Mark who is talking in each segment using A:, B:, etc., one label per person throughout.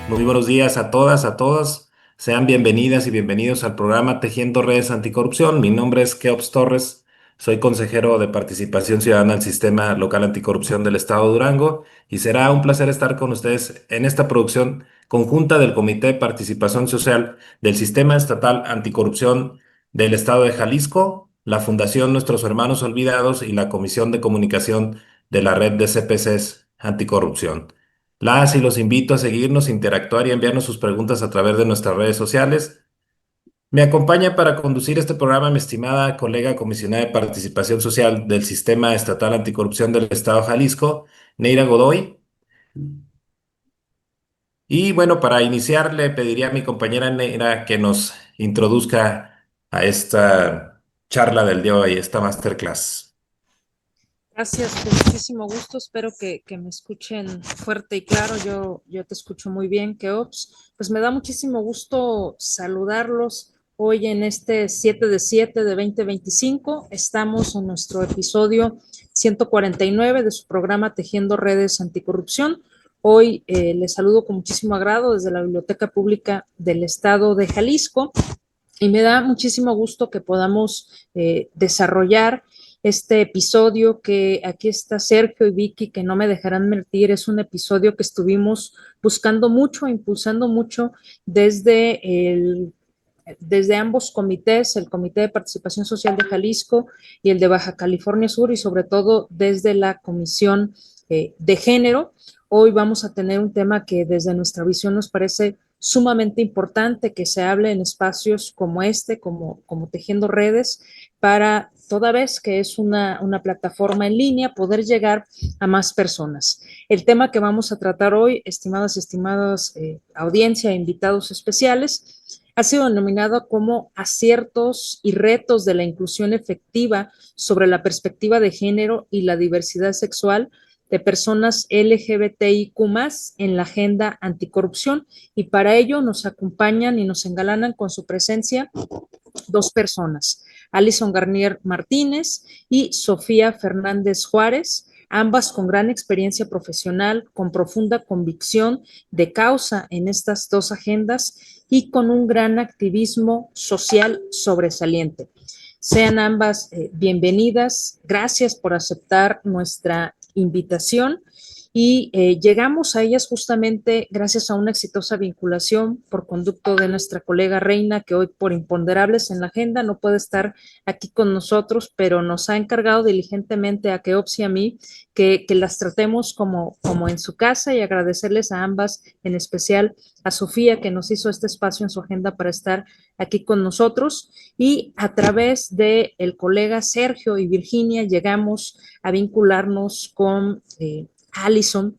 A: Muy buenos días a todas, a todos. Sean bienvenidas y bienvenidos al programa Tejiendo Redes Anticorrupción. Mi nombre es Keops Torres. Soy consejero de Participación Ciudadana del Sistema Local Anticorrupción del Estado de Durango y será un placer estar con ustedes en esta producción conjunta del Comité de Participación Social del Sistema Estatal Anticorrupción del Estado de Jalisco, la Fundación Nuestros Hermanos Olvidados y la Comisión de Comunicación de la Red de CPCs Anticorrupción. Las y los invito a seguirnos, interactuar y enviarnos sus preguntas a través de nuestras redes sociales. Me acompaña para conducir este programa mi estimada colega comisionada de Participación Social del Sistema Estatal Anticorrupción del Estado de Jalisco, Neira Godoy. Y bueno, para iniciar le pediría a mi compañera Neira que nos introduzca a esta charla del día de hoy, esta masterclass.
B: Gracias, con muchísimo gusto. Espero que me escuchen fuerte y claro. Yo te escucho muy bien, Keops. Pues me da muchísimo gusto saludarlos hoy en este 7 de 7 de 2025. Estamos en nuestro episodio 149 de su programa Tejiendo Redes Anticorrupción. Hoy les saludo con muchísimo agrado desde la Biblioteca Pública del Estado de Jalisco y me da muchísimo gusto que podamos desarrollar este episodio, que aquí está Sergio y Vicky, que no me dejarán mentir. Es un episodio que estuvimos buscando mucho, impulsando mucho desde ambos comités, el Comité de Participación Social de Jalisco y el de Baja California Sur, y sobre todo desde la Comisión de Género. Hoy vamos a tener un tema que desde nuestra visión nos parece sumamente importante que se hable en espacios como este, como Tejiendo Redes, para toda vez que es una plataforma en línea, poder llegar a más personas. El tema que vamos a tratar hoy, estimadas, audiencia e invitados especiales, ha sido denominado como aciertos y retos de la inclusión efectiva sobre la perspectiva de género y la diversidad sexual de personas LGBTIQ en la agenda anticorrupción, y para ello nos acompañan y nos engalanan con su presencia dos personas, Alison Garnier Martínez y Sofía Fernández Juárez, ambas con gran experiencia profesional, con profunda convicción de causa en estas dos agendas y con un gran activismo social sobresaliente. Sean ambas bienvenidas. Gracias por aceptar nuestra invitación y llegamos a ellas justamente gracias a una exitosa vinculación por conducto de nuestra colega Reina, que hoy por imponderables en la agenda no puede estar aquí con nosotros, pero nos ha encargado diligentemente a Keops y a mí que las tratemos como en su casa, y agradecerles a ambas, en especial a Sofía, que nos hizo este espacio en su agenda para estar aquí con nosotros, y a través de el colega Sergio y Virginia llegamos a vincularnos con Alison.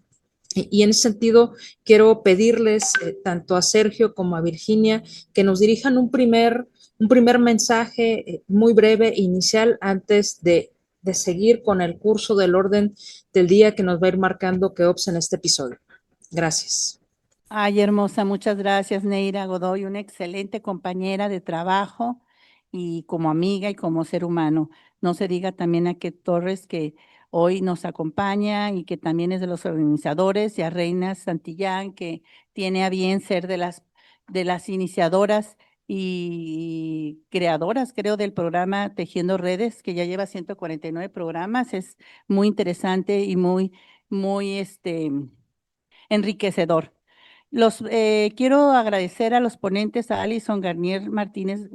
B: Y en ese sentido, quiero pedirles tanto a Sergio como a Virginia que nos dirijan un primer mensaje muy breve e inicial antes de seguir con el curso del orden del día que nos va a ir marcando Keops en este episodio. Gracias.
C: Ay, hermosa, muchas gracias, Neira Godoy, una excelente compañera de trabajo y como amiga y como ser humano. No se diga también a que Torres, que hoy nos acompaña y que también es de los organizadores, y a Reina Santillán, que tiene a bien ser de las iniciadoras y creadoras, creo, del programa Tejiendo Redes, que ya lleva 149 programas. Es muy interesante y muy enriquecedor. Quiero agradecer a los ponentes, a Alison Garnier Martínez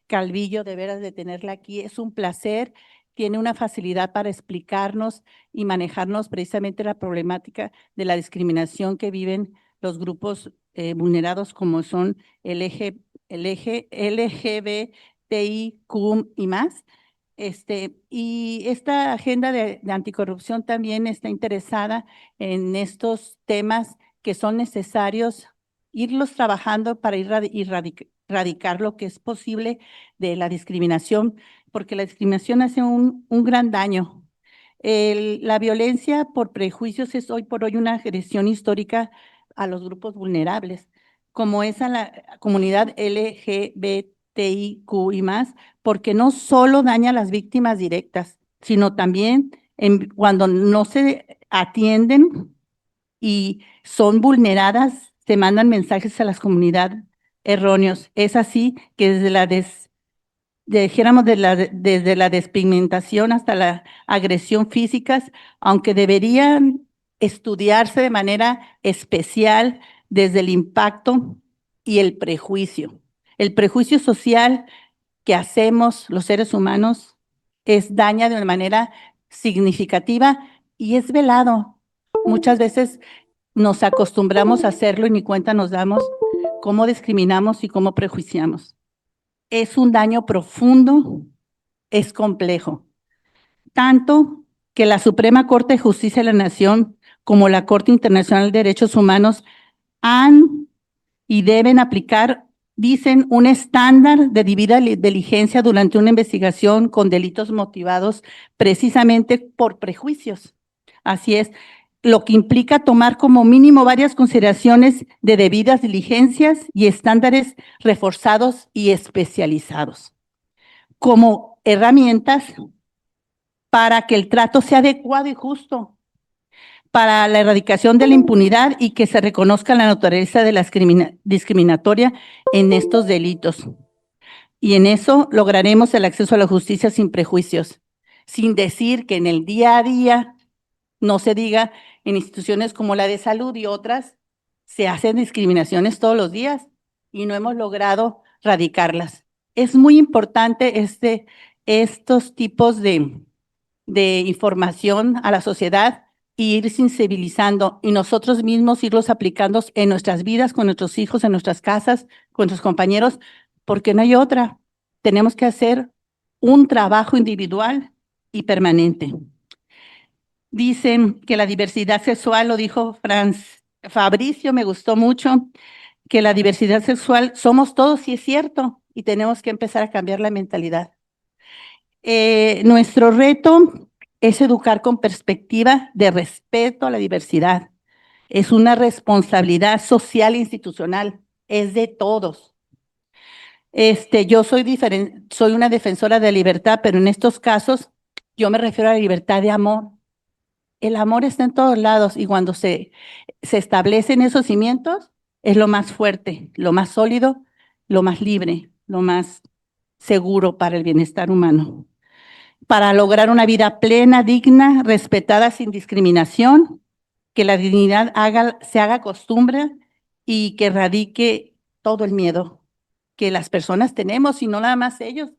C: Calvillo, de veras de tenerla aquí. Es un placer, tiene una facilidad para explicarnos y manejarnos precisamente la problemática de la discriminación que viven los grupos vulnerados, como son LGBTIQ y más. Y esta agenda de anticorrupción también está interesada en estos temas que son necesarios irlos trabajando para erradicar lo que es posible de la discriminación, porque la discriminación hace un gran daño. La violencia por prejuicios es hoy por hoy una agresión histórica a los grupos vulnerables, como es a la comunidad LGBTIQ y más, porque no solo daña a las víctimas directas, sino también cuando no se atienden y son vulneradas, se mandan mensajes a la comunidad erróneos. Es así que dijéramos desde la despigmentación hasta la agresión físicas, aunque deberían estudiarse de manera especial desde el impacto y el prejuicio. El prejuicio social que hacemos los seres humanos daña de una manera significativa y es velado. Muchas veces nos acostumbramos a hacerlo y ni cuenta nos damos cómo discriminamos y cómo prejuiciamos. Es un daño profundo, es complejo. Tanto que la Suprema Corte de Justicia de la Nación como la Corte Internacional de Derechos Humanos han y deben aplicar, dicen, un estándar de debida diligencia durante una investigación con delitos motivados precisamente por prejuicios. Así es, lo que implica tomar como mínimo varias consideraciones de debidas diligencias y estándares reforzados y especializados como herramientas para que el trato sea adecuado y justo, para la erradicación de la impunidad y que se reconozca la naturaleza de la discriminatoria en estos delitos. Y en eso lograremos el acceso a la justicia sin prejuicios, sin decir que en el día a día, no se diga, en instituciones como la de salud y otras, se hacen discriminaciones todos los días y no hemos logrado erradicarlas. Es muy importante estos tipos de información a la sociedad y ir sensibilizando y nosotros mismos irlos aplicando en nuestras vidas, con nuestros hijos, en nuestras casas, con nuestros compañeros, porque no hay otra. Tenemos que hacer un trabajo individual y permanente. Dicen que la diversidad sexual, lo dijo Fabricio, me gustó mucho, que la diversidad sexual somos todos, y es cierto, y tenemos que empezar a cambiar la mentalidad. Nuestro reto es educar con perspectiva de respeto a la diversidad. Es una responsabilidad social e institucional, es de todos. Yo soy una defensora de libertad, pero en estos casos yo me refiero a la libertad de amor. El amor está en todos lados y cuando se establecen esos cimientos es lo más fuerte, lo más sólido, lo más libre, lo más seguro para el bienestar humano. Para lograr una vida plena, digna, respetada sin discriminación, que la dignidad se haga costumbre y que erradique todo el miedo que las personas tenemos y no nada más ellos.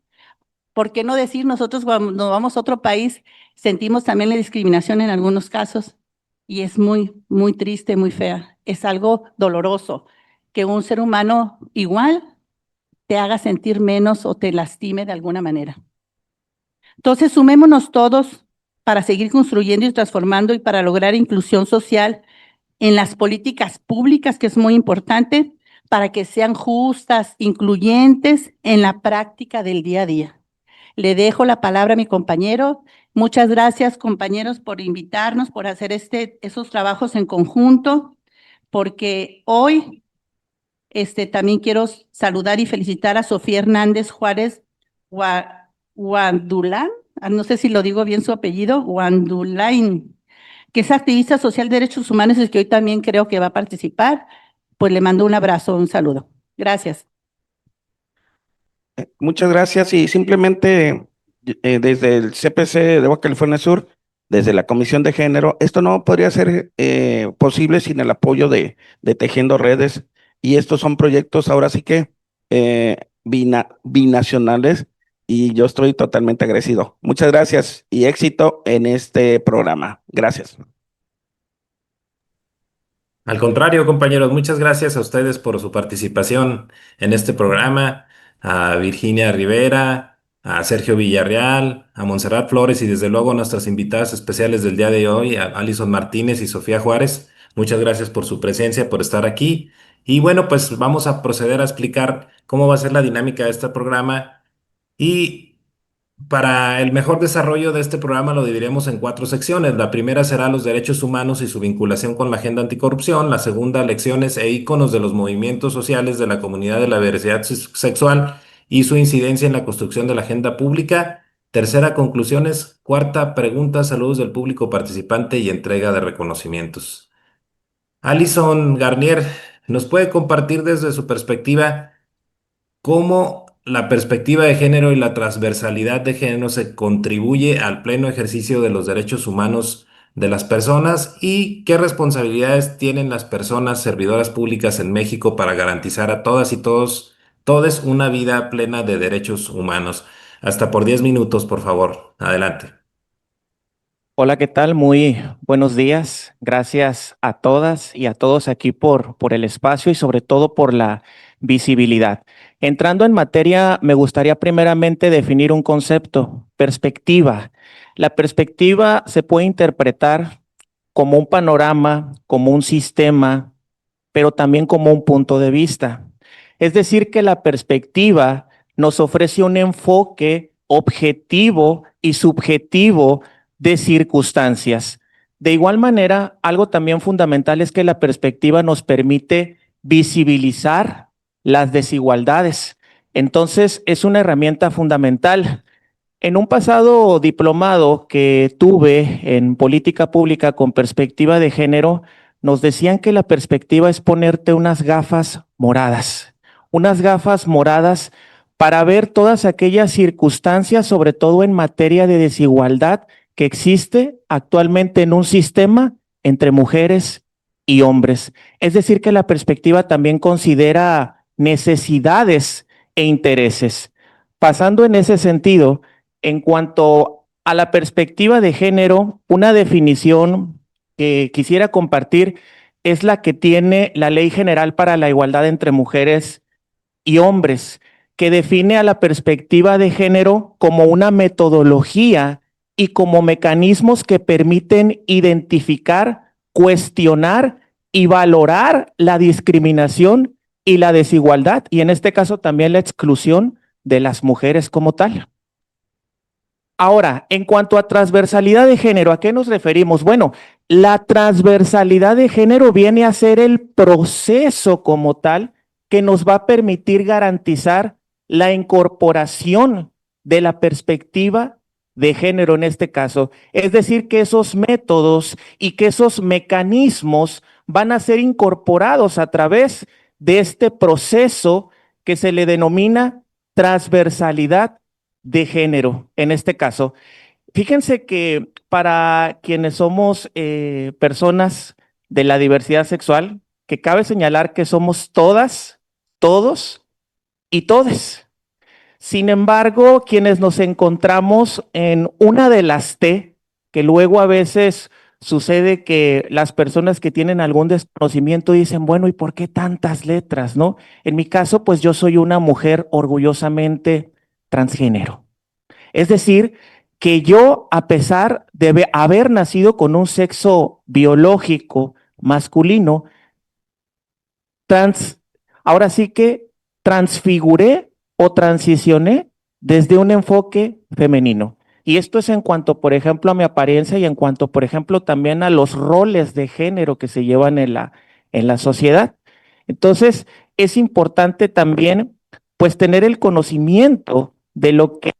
C: ¿Por qué no decir nosotros cuando vamos a otro país sentimos también la discriminación en algunos casos? Y es muy, muy triste, muy fea. Es algo doloroso que un ser humano igual te haga sentir menos o te lastime de alguna manera. Entonces, sumémonos todos para seguir construyendo y transformando y para lograr inclusión social en las políticas públicas, que es muy importante, para que sean justas, incluyentes en la práctica del día a día. Le dejo la palabra a mi compañero. Muchas gracias, compañeros, por invitarnos, por hacer esos trabajos en conjunto, porque hoy también quiero saludar y felicitar a Sofía Hernández Juárez Guandulán, no sé si lo digo bien su apellido, Guandulain, que es activista social de derechos humanos y que hoy también creo que va a participar. Pues le mando un abrazo, un saludo. Gracias.
D: Muchas gracias y simplemente desde el CPC de Baja California Sur, desde la Comisión de Género, esto no podría ser posible sin el apoyo de Tejiendo Redes y estos son proyectos ahora sí que binacionales y yo estoy totalmente agradecido. Muchas gracias y éxito en este programa. Gracias.
A: Al contrario, compañeros, muchas gracias a ustedes por su participación en este programa, a Virginia Rivera, a Sergio Villarreal, a Montserrat Flores y desde luego a nuestras invitadas especiales del día de hoy, a Alison Martínez y Sofía Juárez. Muchas gracias por su presencia, por estar aquí. Y bueno, pues vamos a proceder a explicar cómo va a ser la dinámica de este programa y para el mejor desarrollo de este programa lo dividiremos en cuatro secciones. La primera será los derechos humanos y su vinculación con la agenda anticorrupción. La segunda, lecciones e íconos de los movimientos sociales de la comunidad de la diversidad sexual y su incidencia en la construcción de la agenda pública. Tercera, conclusiones. Cuarta, preguntas, saludos del público participante y entrega de reconocimientos. Alison Garnier, ¿Nos puede compartir desde su perspectiva cómo la perspectiva de género y la transversalidad de género se contribuye al pleno ejercicio de los derechos humanos de las personas y qué responsabilidades tienen las personas servidoras públicas en México para garantizar a todas y todes una vida plena de derechos humanos? Hasta por 10 minutos, por favor. Adelante.
E: Hola, ¿qué tal? Muy buenos días. Gracias a todas y a todos aquí por el espacio y sobre todo por la visibilidad. Entrando en materia, me gustaría primeramente definir un concepto, perspectiva. La perspectiva se puede interpretar como un panorama, como un sistema, pero también como un punto de vista. Es decir, que la perspectiva nos ofrece un enfoque objetivo y subjetivo de circunstancias. De igual manera, algo también fundamental es que la perspectiva nos permite visibilizar las desigualdades. Entonces, es una herramienta fundamental. En un pasado diplomado que tuve en política pública con perspectiva de género, nos decían que la perspectiva es ponerte unas gafas moradas para ver todas aquellas circunstancias, sobre todo en materia de desigualdad que existe actualmente en un sistema entre mujeres y hombres. Es decir, que la perspectiva también considera necesidades e intereses. Pasando en ese sentido, en cuanto a la perspectiva de género, una definición que quisiera compartir es la que tiene la Ley General para la Igualdad entre Mujeres y Hombres, que define a la perspectiva de género como una metodología y como mecanismos que permiten identificar, cuestionar y valorar la discriminación y la desigualdad, y en este caso también la exclusión de las mujeres como tal. Ahora, en cuanto a transversalidad de género, ¿a qué nos referimos? Bueno, la transversalidad de género viene a ser el proceso como tal que nos va a permitir garantizar la incorporación de la perspectiva de género en este caso. Es decir, que esos métodos y que esos mecanismos van a ser incorporados a través de este proceso que se le denomina transversalidad de género, en este caso. Fíjense que para quienes somos personas de la diversidad sexual, que cabe señalar que somos todas, todos y todes. Sin embargo, quienes nos encontramos en una de las T, que luego a veces sucede que las personas que tienen algún desconocimiento dicen, bueno, ¿y por qué tantas letras, no? En mi caso, pues yo soy una mujer orgullosamente transgénero. Es decir, que yo, a pesar de haber nacido con un sexo biológico masculino, ahora sí que transfiguré o transicioné desde un enfoque femenino. Y esto es en cuanto, por ejemplo, a mi apariencia y en cuanto, por ejemplo, también a los roles de género que se llevan en la sociedad. Entonces, es importante también, pues, tener el conocimiento de lo que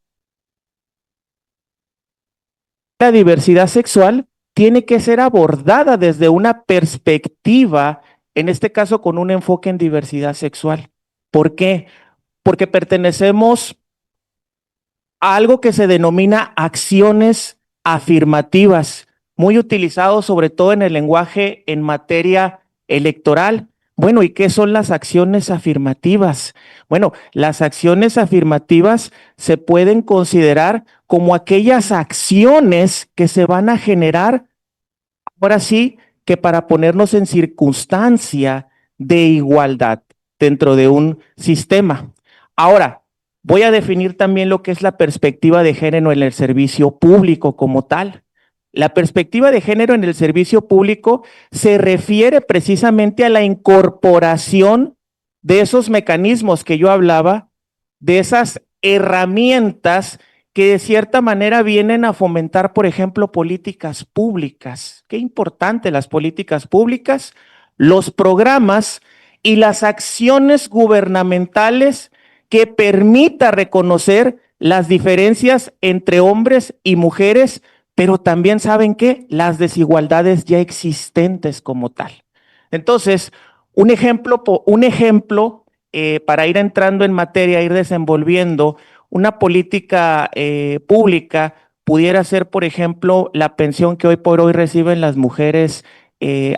E: la diversidad sexual tiene que ser abordada desde una perspectiva, en este caso con un enfoque en diversidad sexual. ¿Por qué? Porque pertenecemos a algo que se denomina acciones afirmativas, muy utilizado sobre todo en el lenguaje en materia electoral. Bueno, ¿y qué son las acciones afirmativas? Bueno, las acciones afirmativas se pueden considerar como aquellas acciones que se van a generar, ahora sí, que para ponernos en circunstancia de igualdad dentro de un sistema. Ahora, voy a definir también lo que es la perspectiva de género en el servicio público como tal. La perspectiva de género en el servicio público se refiere precisamente a la incorporación de esos mecanismos que yo hablaba, de esas herramientas que de cierta manera vienen a fomentar, por ejemplo, políticas públicas. Qué importante las políticas públicas, los programas y las acciones gubernamentales que permita reconocer las diferencias entre hombres y mujeres, pero también saben que las desigualdades ya existentes como tal. Entonces, Un ejemplo, para ir entrando en materia, ir desenvolviendo una política pública pudiera ser, por ejemplo, la pensión que hoy por hoy reciben las mujeres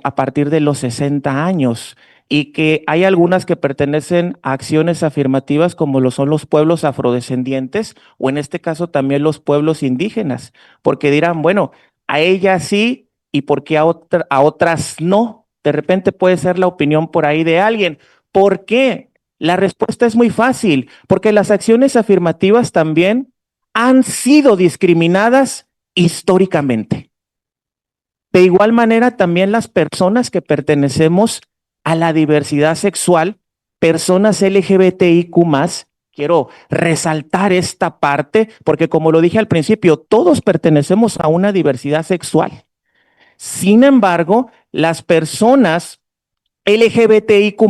E: a partir de los 60 años y que hay algunas que pertenecen a acciones afirmativas como lo son los pueblos afrodescendientes o en este caso también los pueblos indígenas, porque dirán, bueno, a ellas sí y por qué a otras no. De repente puede ser la opinión por ahí de alguien. ¿Por qué? La respuesta es muy fácil, porque las acciones afirmativas también han sido discriminadas históricamente. De igual manera, también las personas que pertenecemos a la diversidad sexual, personas LGBTIQ+, quiero resaltar esta parte, porque como lo dije al principio, todos pertenecemos a una diversidad sexual. Sin embargo, las personas LGBTIQ+,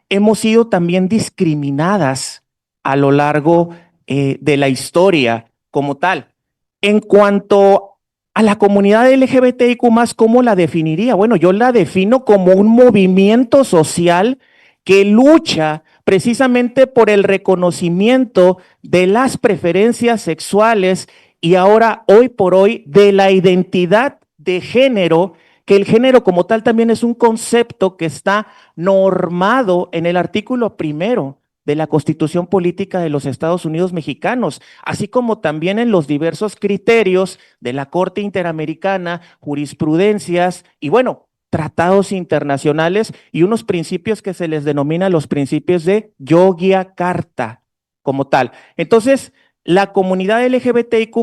E: hemos sido también discriminadas a lo largo de la historia como tal. En cuanto a la comunidad LGBTIQ+, ¿cómo la definiría? Bueno, yo la defino como un movimiento social que lucha precisamente por el reconocimiento de las preferencias sexuales y ahora, hoy por hoy, de la identidad de género, que el género como tal también es un concepto que está normado en el artículo 1 de la Constitución Política de los Estados Unidos Mexicanos, así como también en los diversos criterios de la Corte Interamericana, jurisprudencias y bueno, tratados internacionales y unos principios que se les denomina los principios de Yogyakarta como tal. Entonces, la comunidad LGBTIQ+,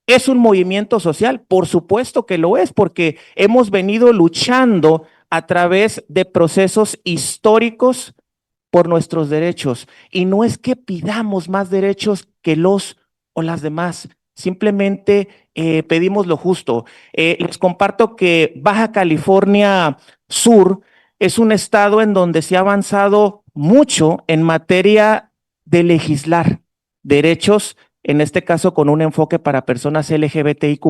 E: ¿es un movimiento social? Por supuesto que lo es, porque hemos venido luchando a través de procesos históricos por nuestros derechos. Y no es que pidamos más derechos que los o las demás, simplemente pedimos lo justo. Les comparto que Baja California Sur es un estado en donde se ha avanzado mucho en materia de legislar derechos, en este caso con un enfoque para personas LGBTIQ+.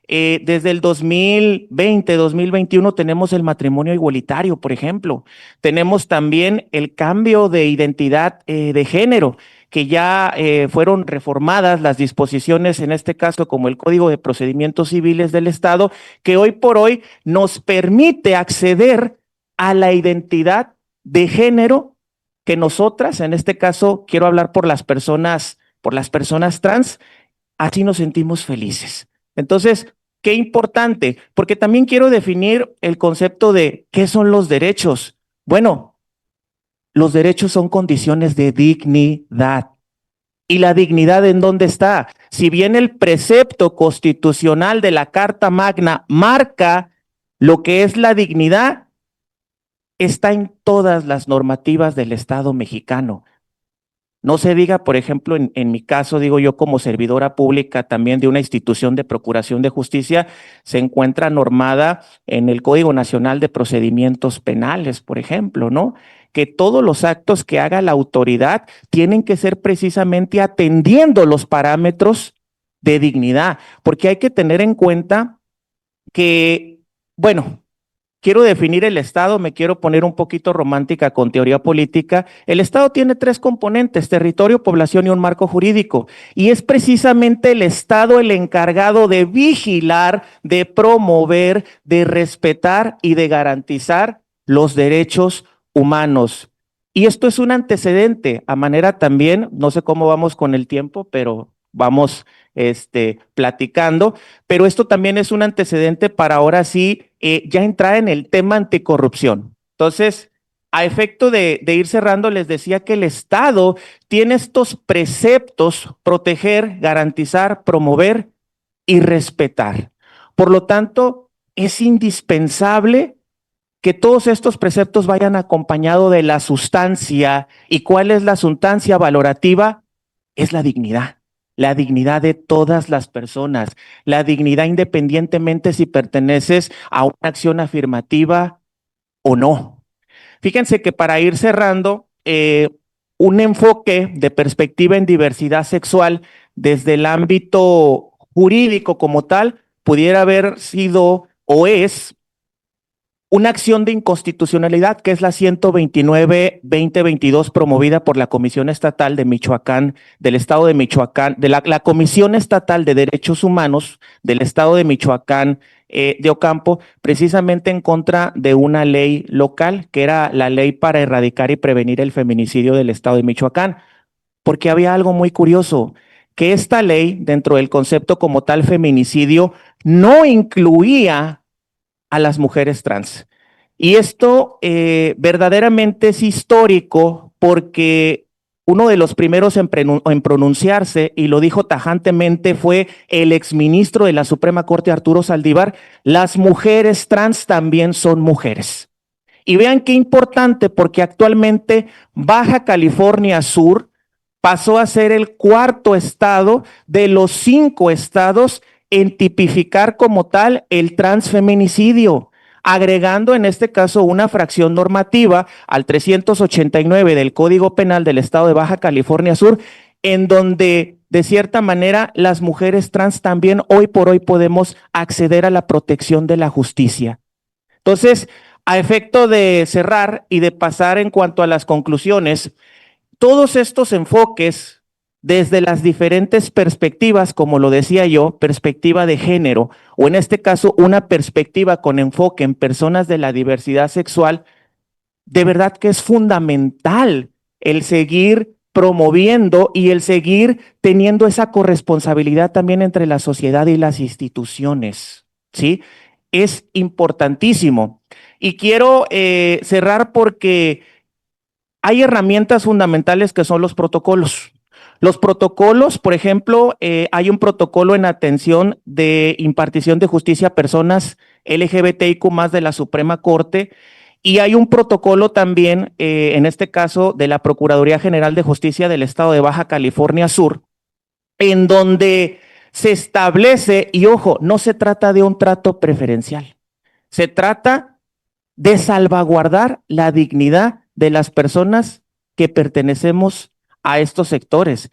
E: Desde el 2020, 2021 tenemos el matrimonio igualitario, por ejemplo. Tenemos también el cambio de identidad de género, que ya fueron reformadas las disposiciones, en este caso como el Código de Procedimientos Civiles del Estado, que hoy por hoy nos permite acceder a la identidad de género que nosotras, en este caso quiero hablar por las personas trans, así nos sentimos felices. Entonces, qué importante, porque también quiero definir el concepto de qué son los derechos. Bueno, los derechos son condiciones de dignidad. ¿Y la dignidad en dónde está? Si bien el precepto constitucional de la Carta Magna marca lo que es la dignidad, está en todas las normativas del Estado mexicano. No se diga, por ejemplo, en mi caso, digo yo como servidora pública también de una institución de procuración de justicia, se encuentra normada en el Código Nacional de Procedimientos Penales, por ejemplo, ¿no? Que todos los actos que haga la autoridad tienen que ser precisamente atendiendo los parámetros de dignidad, porque hay que tener en cuenta que, bueno, quiero definir el Estado, me quiero poner un poquito romántica con teoría política. El Estado tiene 3 componentes: territorio, población y un marco jurídico. Y es precisamente el Estado el encargado de vigilar, de promover, de respetar y de garantizar los derechos humanos. Y esto es un antecedente a manera también, no sé cómo vamos con el tiempo, pero vamos platicando, pero esto también es un antecedente para ahora sí ya entrar en el tema anticorrupción. Entonces, a efecto de ir cerrando, les decía que el Estado tiene estos preceptos: proteger, garantizar, promover y respetar. Por lo tanto, es indispensable que todos estos preceptos vayan acompañados de la sustancia. ¿Y cuál es la sustancia valorativa? Es la dignidad. La dignidad de todas las personas, la dignidad independientemente si perteneces a una acción afirmativa o no. Fíjense que para ir cerrando, un enfoque de perspectiva en diversidad sexual desde el ámbito jurídico como tal pudiera haber sido o es una acción de inconstitucionalidad que es la 129-2022 promovida por la Comisión Estatal de Michoacán, del Estado de Michoacán, de la Comisión Estatal de Derechos Humanos del Estado de Michoacán de Ocampo, precisamente en contra de una ley local que era la ley para erradicar y prevenir el feminicidio del Estado de Michoacán, porque había algo muy curioso, que esta ley, dentro del concepto como tal feminicidio, no incluía a las mujeres trans. Y esto verdaderamente es histórico porque uno de los primeros en pronunciarse, y lo dijo tajantemente, fue el exministro de la Suprema Corte, Arturo Saldívar: las mujeres trans también son mujeres. Y vean qué importante, porque actualmente Baja California Sur pasó a ser el cuarto estado de los 5 estados en tipificar como tal el transfeminicidio, agregando en este caso una fracción normativa al 389 del Código Penal del estado de Baja California Sur, en donde de cierta manera las mujeres trans también hoy por hoy podemos acceder a la protección de la justicia. Entonces, a efecto de cerrar y de pasar en cuanto a las conclusiones, todos estos enfoques desde las diferentes perspectivas, como lo decía yo, perspectiva de género, o en este caso una perspectiva con enfoque en personas de la diversidad sexual, de verdad que es fundamental el seguir promoviendo y el seguir teniendo esa corresponsabilidad también entre la sociedad y las instituciones, ¿sí? Es importantísimo. Y quiero cerrar porque hay herramientas fundamentales que son los protocolos. Los protocolos, por ejemplo, hay un protocolo en atención de impartición de justicia a personas LGBTIQ+ de la Suprema Corte, y hay un protocolo también, en este caso, de la Procuraduría General de Justicia del Estado de Baja California Sur, en donde se establece, y ojo, no se trata de un trato preferencial, se trata de salvaguardar la dignidad de las personas que pertenecemos a estos sectores.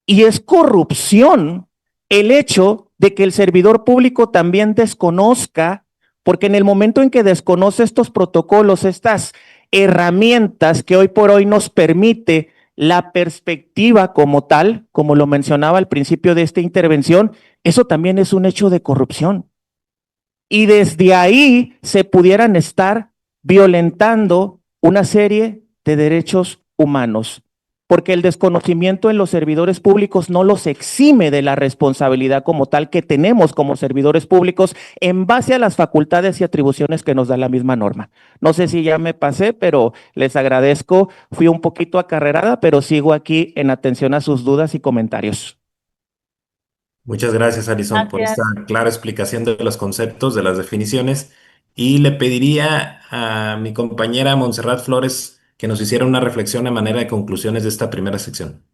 E: Y es corrupción el hecho de que el servidor público también desconozca, porque en el momento en que desconoce estos protocolos, estas herramientas que hoy por hoy nos permite la perspectiva como tal, como lo mencionaba al principio de esta intervención, eso también es un hecho de corrupción. Y desde ahí se pudieran estar violentando una serie de derechos humanos, porque el desconocimiento en los servidores públicos no los exime de la responsabilidad como tal que tenemos como servidores públicos en base a las facultades y atribuciones que nos da la misma norma. No sé si ya me pasé, pero les agradezco. Fui un poquito acarrerada, pero sigo aquí en atención a sus dudas y comentarios.
A: Muchas gracias, Alison, por esta
C: Gracias.
A: clara explicación de los conceptos, de las definiciones. Y le pediría a mi compañera Montserrat Flores que nos hiciera una reflexión a manera de conclusiones de esta primera sección.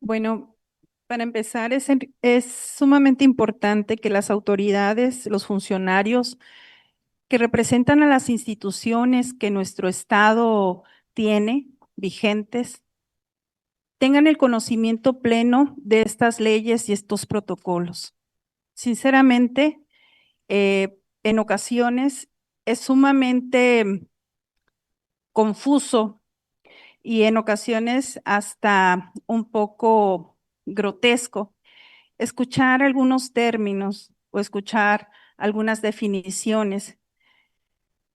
F: Bueno, para empezar, es sumamente importante que las autoridades, los funcionarios que representan a las instituciones que nuestro Estado tiene vigentes, tengan el conocimiento pleno de estas leyes y estos protocolos. Sinceramente, en ocasiones es sumamente confuso y en ocasiones hasta un poco grotesco escuchar algunos términos o escuchar algunas definiciones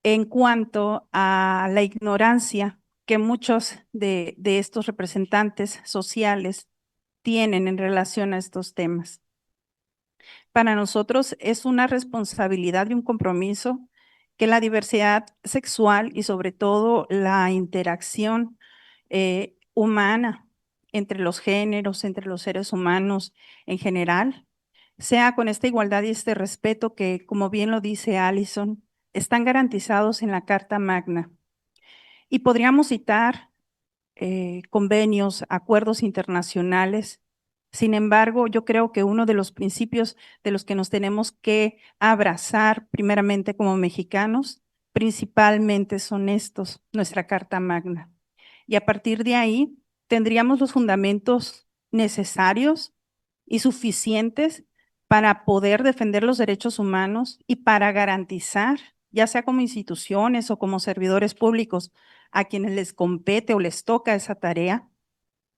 F: en cuanto a la ignorancia que muchos de estos representantes sociales tienen en relación a estos temas. Para nosotros es una responsabilidad y un compromiso que la diversidad sexual y sobre todo la interacción humana entre los géneros, entre los seres humanos en general, sea con esta igualdad y este respeto que, como bien lo dice Alison, están garantizados en la Carta Magna. Y podríamos citar convenios, acuerdos internacionales. Sin embargo, yo creo que uno de los principios de los que nos tenemos que abrazar primeramente como mexicanos, principalmente son estos, nuestra Carta Magna. Y a partir de ahí tendríamos los fundamentos necesarios y suficientes para poder defender los derechos humanos y para garantizar, ya sea como instituciones o como servidores públicos, a quienes les compete o les toca esa tarea,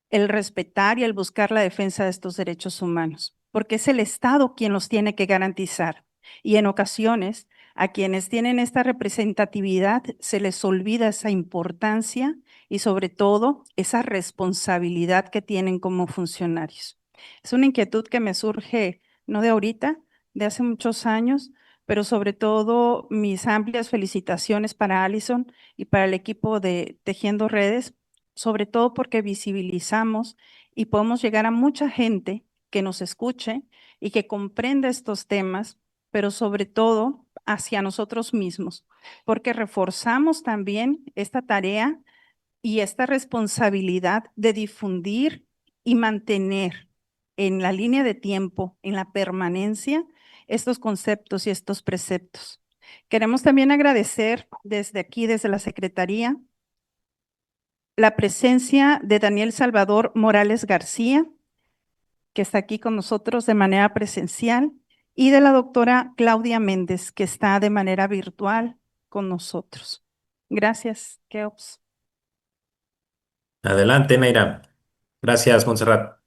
F: el respetar y el buscar la defensa de estos derechos humanos, porque es el Estado quien los tiene que garantizar. Y en ocasiones, a quienes tienen esta representatividad se les olvida esa importancia y sobre todo esa responsabilidad que tienen como funcionarios. Es una inquietud que me surge no de ahorita, de hace muchos años, pero sobre todo mis amplias felicitaciones para Allison y para el equipo de Tejiendo Redes, sobre todo porque visibilizamos y podemos llegar a mucha gente que nos escuche y que comprenda estos temas, pero sobre todo hacia nosotros mismos, porque reforzamos también esta tarea y esta responsabilidad de difundir y mantener en la línea de tiempo, en la permanencia, estos conceptos y estos preceptos. Queremos también agradecer desde aquí, desde la Secretaría, la presencia de Daniel Salvador Morales García, que está aquí con nosotros de manera presencial, y de la doctora Claudia Méndez, que está de manera virtual con nosotros. Gracias, Keops.
A: Adelante, Neira. Gracias, Montserrat.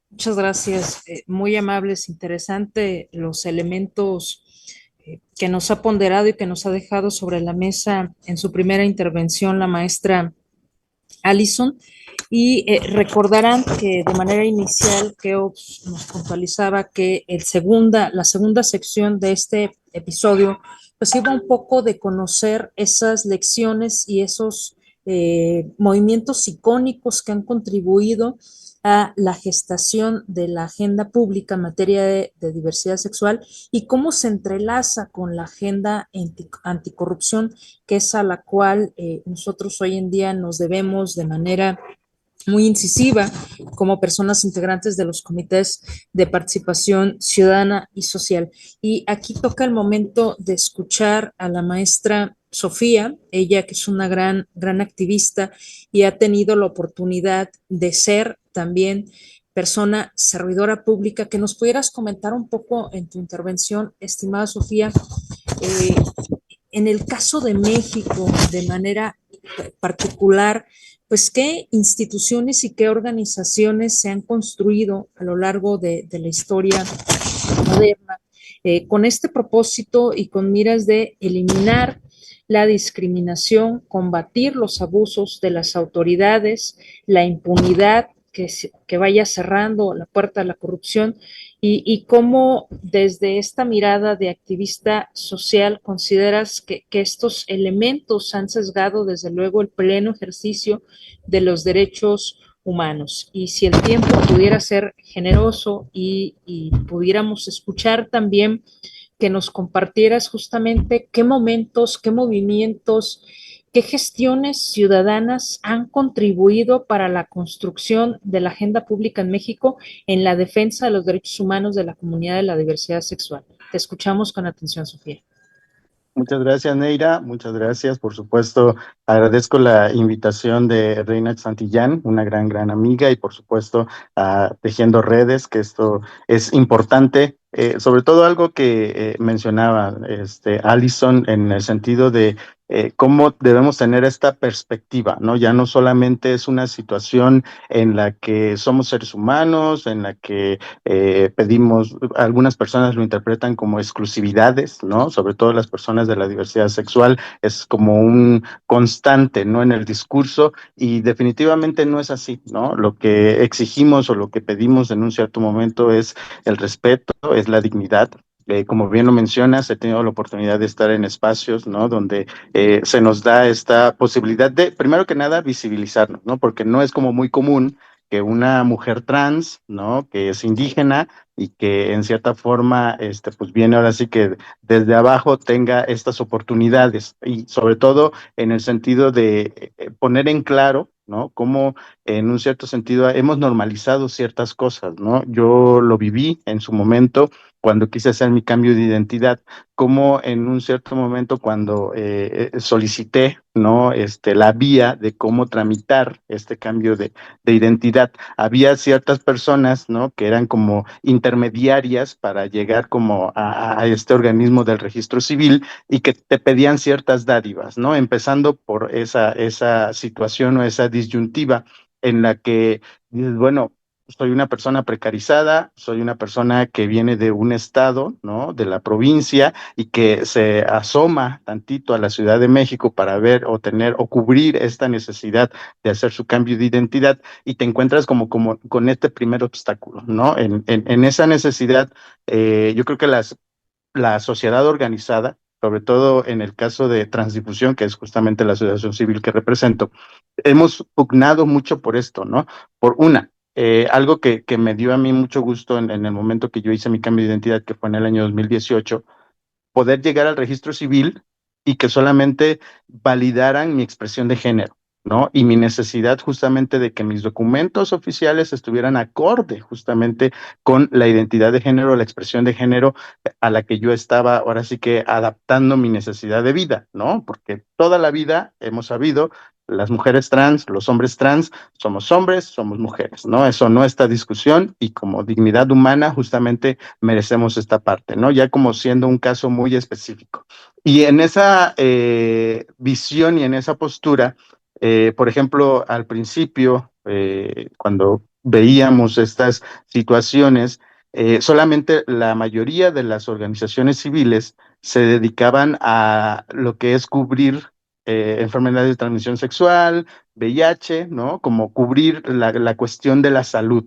B: Muchas gracias, muy amables, interesante los elementos que nos ha ponderado y que nos ha dejado sobre la mesa en su primera intervención la maestra Allison. Y recordarán que de manera inicial Keops nos puntualizaba que la segunda sección de este episodio pues iba un poco de conocer esas lecciones y esos movimientos icónicos que han contribuido a la gestación de la agenda pública en materia de diversidad sexual y cómo se entrelaza con la agenda anticorrupción, que es a la cual nosotros hoy en día nos debemos de manera muy incisiva como personas integrantes de los comités de participación ciudadana y social. Y aquí toca el momento de escuchar a la maestra Sofía, ella que es una gran activista y ha tenido la oportunidad de ser también persona servidora pública, que nos pudieras comentar un poco en tu intervención, estimada Sofía, eh, en el caso de México, de manera particular, pues qué instituciones y qué organizaciones se han construido a lo largo de la historia moderna con este propósito y con miras de eliminar la discriminación, combatir los abusos de las autoridades, la impunidad que vaya cerrando la puerta a la corrupción y cómo desde esta mirada de activista social consideras que estos elementos han sesgado desde luego el pleno ejercicio de los derechos humanos. Y si el tiempo pudiera ser generoso y pudiéramos escuchar también que nos compartieras justamente qué momentos, qué movimientos, qué gestiones ciudadanas han contribuido para la construcción de la agenda pública en México en la defensa de los derechos humanos de la comunidad de la diversidad sexual. Te escuchamos con atención, Sofía.
G: Muchas gracias, Neira. Muchas gracias. Por supuesto, agradezco la invitación de Reina Santillán, una gran amiga, y por supuesto a Tejiendo Redes, que esto es importante. Sobre todo algo que mencionaba Allison en el sentido de cómo debemos tener esta perspectiva, ¿no? Ya no solamente es una situación en la que somos seres humanos, en la que pedimos, algunas personas lo interpretan como exclusividades, ¿no? Sobre todo las personas de la diversidad sexual, es como un constante, ¿no? En el discurso, y definitivamente no es así, ¿no? Lo que exigimos o lo que pedimos en un cierto momento es el respeto, es la dignidad. Como bien lo mencionas, he tenido la oportunidad de estar en espacios, ¿no? Donde se nos da esta posibilidad de, primero que nada, visibilizarnos, ¿no? Porque no es como muy común que una mujer trans, ¿no? Que es indígena y que en cierta forma, pues viene ahora sí que desde abajo tenga estas oportunidades, y sobre todo en el sentido de poner en claro, ¿no? Cómo en un cierto sentido hemos normalizado ciertas cosas, ¿no? Yo lo viví en su momento cuando quise hacer mi cambio de identidad, como en un cierto momento cuando solicité, ¿no? La vía de cómo tramitar este cambio de identidad. Había ciertas personas, ¿no? Que eran como intermediarias para llegar como a este organismo del registro civil y que te pedían ciertas dádivas, ¿no? Empezando por esa situación o esa disyuntiva en la que dices, bueno, soy una persona precarizada, soy una persona que viene de un estado, ¿no? De la provincia y que se asoma tantito a la Ciudad de México para ver o tener o cubrir esta necesidad de hacer su cambio de identidad y te encuentras como con este primer obstáculo, ¿no? En esa necesidad, yo creo que la sociedad organizada, sobre todo en el caso de Transdifusión, que es justamente la asociación civil que represento, hemos pugnado mucho por esto, ¿no? Por algo que me dio a mí mucho gusto en el momento que yo hice mi cambio de identidad, que fue en el año 2018, poder llegar al registro civil y que solamente validaran mi expresión de género, ¿no? Y mi necesidad justamente de que mis documentos oficiales estuvieran acorde justamente con la identidad de género, la expresión de género a la que yo estaba ahora sí que adaptando mi necesidad de vida, ¿no? Porque toda la vida hemos sabido, las mujeres trans, los hombres trans, somos mujeres, ¿no? Eso no está discusión y como dignidad humana justamente merecemos esta parte, ¿no? Ya como siendo un caso muy específico. Y en esa visión y en esa postura, por ejemplo, al principio, cuando veíamos estas situaciones, solamente la mayoría de las organizaciones civiles se dedicaban a lo que es cubrir enfermedades de transmisión sexual, VIH, ¿no? Como cubrir la cuestión de la salud.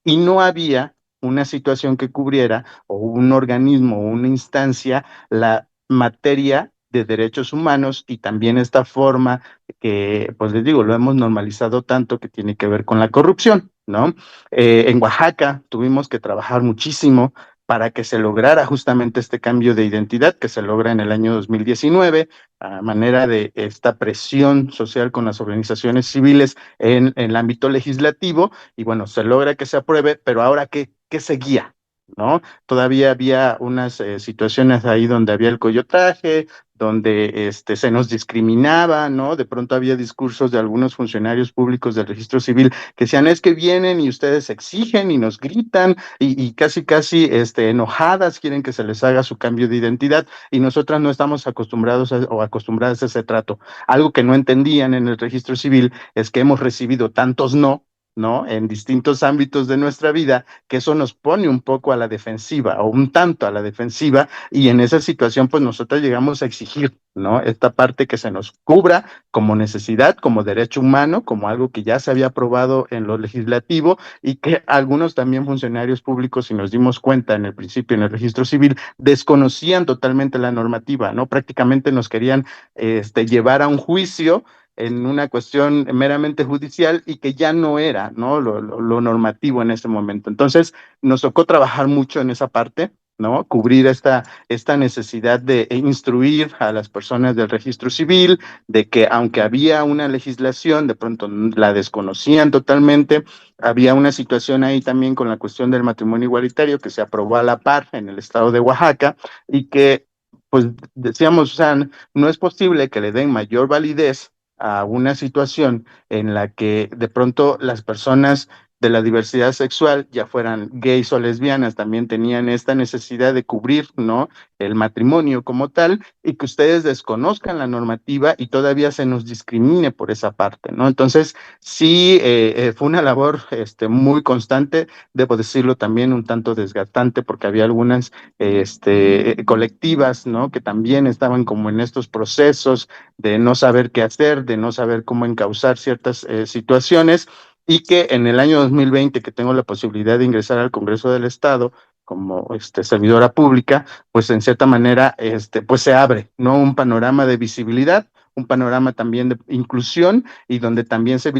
G: Y no había una situación que cubriera o un organismo o una instancia la materia de derechos humanos y también esta forma que, pues les digo, lo hemos normalizado tanto que tiene que ver con la corrupción, ¿no? En Oaxaca tuvimos que trabajar muchísimo para que se lograra justamente este cambio de identidad que se logra en el año 2019 a manera de esta presión social con las organizaciones civiles en el ámbito legislativo y bueno, se logra que se apruebe, pero ahora ¿qué seguía? ¿No? Todavía había unas situaciones ahí donde había el coyotaje, donde se nos discriminaba, ¿no? De pronto había discursos de algunos funcionarios públicos del registro civil que decían, es que vienen y ustedes exigen y nos gritan y casi enojadas quieren que se les haga su cambio de identidad y nosotras no estamos acostumbrados o acostumbradas a ese trato. Algo que no entendían en el registro civil es que hemos recibido tantos ¿no? En distintos ámbitos de nuestra vida, que eso nos pone un poco a la defensiva o un tanto a la defensiva y en esa situación pues nosotros llegamos a exigir, ¿no? Esta parte que se nos cubra como necesidad, como derecho humano, como algo que ya se había aprobado en lo legislativo y que algunos también funcionarios públicos, si nos dimos cuenta en el principio en el registro civil, desconocían totalmente la normativa, ¿no? Prácticamente nos querían llevar a un juicio en una cuestión meramente judicial y que ya no era, ¿no? Lo normativo en ese momento. Entonces, nos tocó trabajar mucho en esa parte, ¿no? Cubrir esta necesidad de instruir a las personas del registro civil, de que aunque había una legislación, de pronto la desconocían totalmente. Había una situación ahí también con la cuestión del matrimonio igualitario que se aprobó a la par en el estado de Oaxaca y que, pues, decíamos, o sea, no es posible que le den mayor validez a una situación en la que de pronto las personas de la diversidad sexual, ya fueran gays o lesbianas, también tenían esta necesidad de cubrir, ¿no? El matrimonio como tal, y que ustedes desconozcan la normativa y todavía se nos discrimine por esa parte, ¿no? Entonces, sí, fue una labor muy constante, debo decirlo también un tanto desgastante, porque había algunas colectivas, ¿no? Que también estaban como en estos procesos de no saber qué hacer, de no saber cómo encauzar ciertas situaciones y que en el año 2020, que tengo la posibilidad de ingresar al Congreso del Estado como servidora pública, pues en cierta manera pues se abre, ¿no? Un panorama de visibilidad, un panorama también de inclusión y donde también se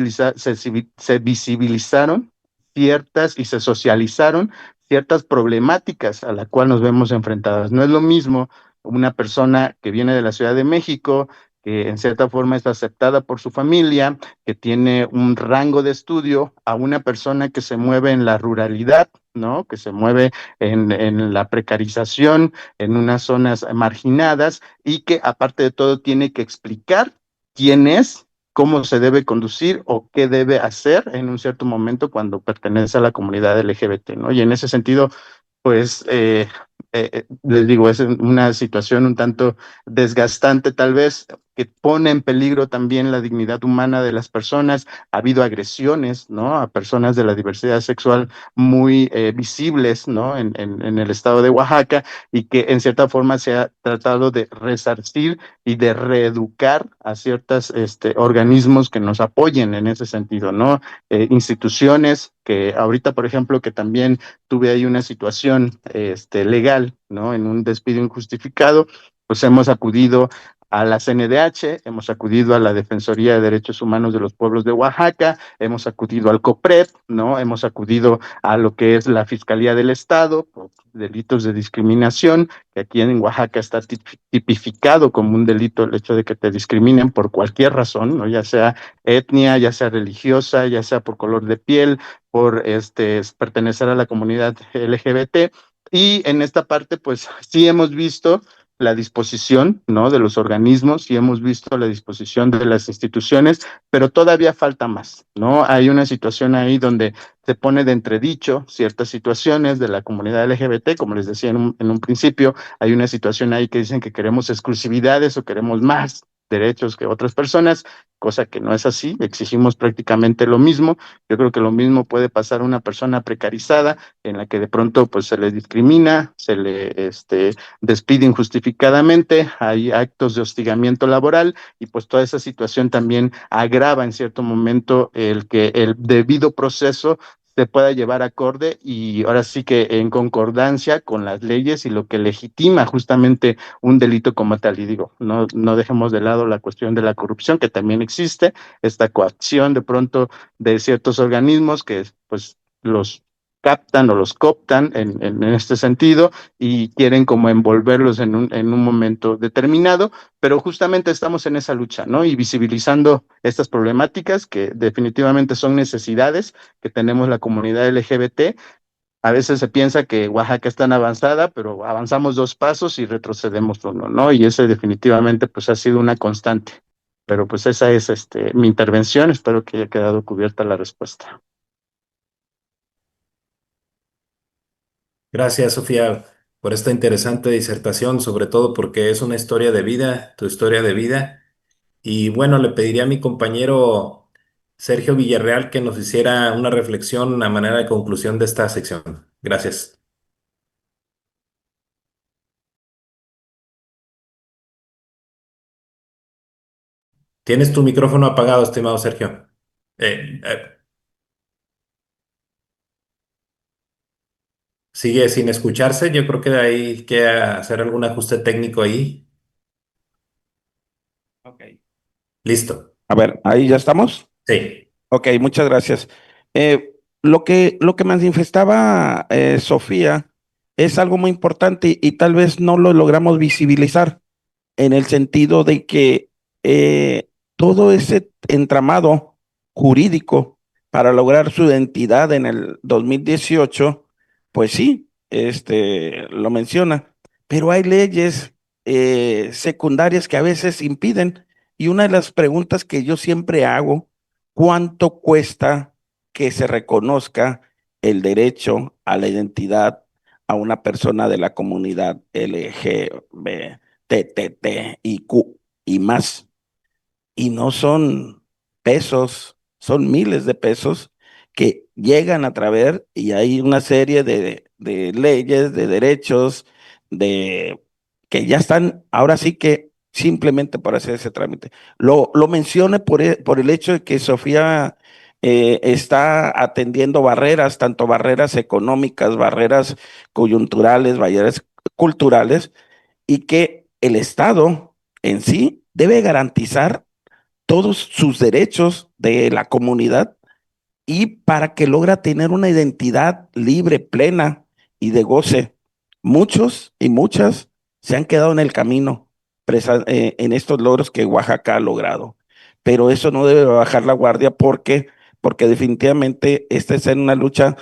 G: visibilizaron ciertas y se socializaron ciertas problemáticas a las cuales nos vemos enfrentadas. No es lo mismo una persona que viene de la Ciudad de México, que en cierta forma es aceptada por su familia, que tiene un rango de estudio, a una persona que se mueve en la ruralidad, ¿no? Que se mueve en la precarización, en unas zonas marginadas y que aparte de todo tiene que explicar quién es, cómo se debe conducir o qué debe hacer en un cierto momento cuando pertenece a la comunidad LGBT, ¿no? Y en ese sentido, pues les digo, es una situación un tanto desgastante tal vez, que pone en peligro también la dignidad humana de las personas. Ha habido agresiones, ¿no? A personas de la diversidad sexual muy visibles, ¿no? En el estado de Oaxaca, y que en cierta forma se ha tratado de resarcir y de reeducar a ciertos organismos que nos apoyen en ese sentido, ¿no? Instituciones que ahorita, por ejemplo, que también tuve ahí una situación legal, ¿no? En un despido injustificado, pues hemos acudido a la CNDH, hemos acudido a la Defensoría de Derechos Humanos de los Pueblos de Oaxaca, hemos acudido al COPRED, ¿no? Hemos acudido a lo que es la Fiscalía del Estado por delitos de discriminación, que aquí en Oaxaca está tipificado como un delito el hecho de que te discriminen por cualquier razón, ¿no? Ya sea etnia, ya sea religiosa, ya sea por color de piel, por pertenecer a la comunidad LGBT. Y en esta parte, pues sí hemos visto la disposición, ¿no? De los organismos, sí hemos visto la disposición de las instituciones, pero todavía falta más, ¿no? Hay una situación ahí donde se pone de entredicho ciertas situaciones de la comunidad LGBT, como les decía en un principio, hay una situación ahí que dicen que queremos exclusividades o queremos más derechos que otras personas, cosa que no es así, exigimos prácticamente lo mismo. Yo creo que lo mismo puede pasar a una persona precarizada en la que de pronto pues se le discrimina, se le despide injustificadamente, hay actos de hostigamiento laboral y pues toda esa situación también agrava en cierto momento el que el debido proceso se pueda llevar acorde y ahora sí que en concordancia con las leyes y lo que legitima justamente un delito como tal. Y digo, no dejemos de lado la cuestión de la corrupción que también existe, esta coacción de pronto de ciertos organismos que pues los captan o los cooptan en este sentido y quieren como envolverlos en un momento determinado, pero justamente estamos en esa lucha, ¿no? Y visibilizando estas problemáticas que definitivamente son necesidades que tenemos la comunidad LGBT. A veces se piensa que Oaxaca es tan avanzada, pero avanzamos 2 pasos y retrocedemos uno, ¿no? Y ese definitivamente pues ha sido una constante. Pero pues esa es mi intervención, espero que haya quedado cubierta la respuesta.
A: Gracias, Sofía, por esta interesante disertación, sobre todo porque es una historia de vida, tu historia de vida. Y bueno, le pediría a mi compañero Sergio Villarreal que nos hiciera una reflexión a manera de conclusión de esta sección. Gracias. Tienes tu micrófono apagado, estimado Sergio. Eh, eh, Sigue sin escucharse. Yo creo que hay que hacer algún ajuste técnico ahí.
D: Ok.
A: Listo.
D: A ver, ahí ya estamos.
A: Sí.
D: Ok, muchas gracias. Lo que manifestaba Sofía es algo muy importante y tal vez no lo logramos visibilizar en el sentido de que todo ese entramado jurídico para lograr su identidad en el 2018, pues sí, lo menciona, pero hay leyes secundarias que a veces impiden. Y una de las preguntas que yo siempre hago, ¿cuánto cuesta que se reconozca el derecho a la identidad a una persona de la comunidad LGBT? TTT y más? Y no son pesos, son miles de pesos que llegan a través y hay una serie de leyes, de derechos, de que ya están ahora sí que simplemente para hacer ese trámite. Lo mencioné por el hecho de que Sofía está atendiendo barreras, tanto barreras económicas, barreras coyunturales, barreras culturales, y que el Estado en sí debe garantizar todos sus derechos de la comunidad y para que logra tener una identidad libre, plena y de goce. Muchos y muchas se han quedado en el camino en estos logros que Oaxaca ha logrado. Pero eso no debe bajar la guardia porque definitivamente esta es una lucha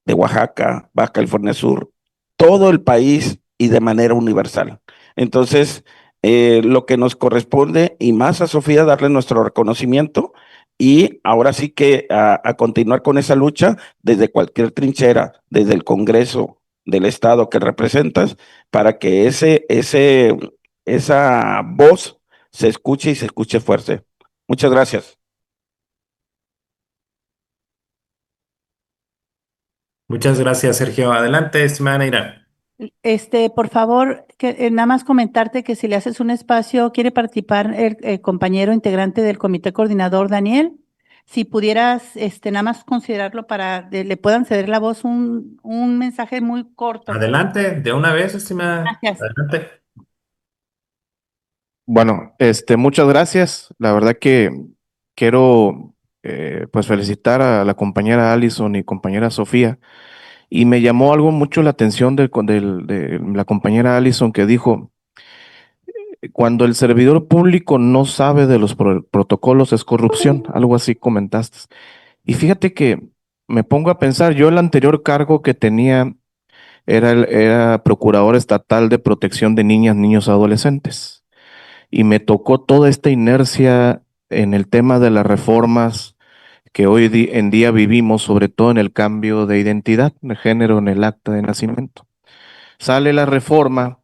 D: de Oaxaca, Baja California Sur, todo el país y de manera universal. Entonces, lo que nos corresponde y más a Sofía, darle nuestro reconocimiento y ahora sí que a continuar con esa lucha desde cualquier trinchera, desde el Congreso del Estado que representas, para que esa voz se escuche y se escuche fuerte. Muchas gracias.
A: Muchas gracias, Sergio. Adelante, estimada Neira.
C: Por favor, nada más comentarte que si le haces un espacio, quiere participar el compañero integrante del comité coordinador, Daniel. Si pudieras, nada más considerarlo para le puedan ceder la voz un mensaje muy corto.
A: Adelante, de una vez, estimada.
C: Gracias.
A: Adelante.
E: Bueno, muchas gracias. La verdad que quiero pues felicitar a la compañera Allison y compañera Sofía. Y me llamó algo mucho la atención de la compañera Allison que dijo, cuando el servidor público no sabe de los protocolos es corrupción, algo así comentaste. Y fíjate que me pongo a pensar, yo el anterior cargo que tenía era procurador estatal de protección de niñas, niños, adolescentes. Y me tocó toda esta inercia en el tema de las reformas que hoy en día vivimos, sobre todo en el cambio de identidad de género en el acta de nacimiento. Sale la reforma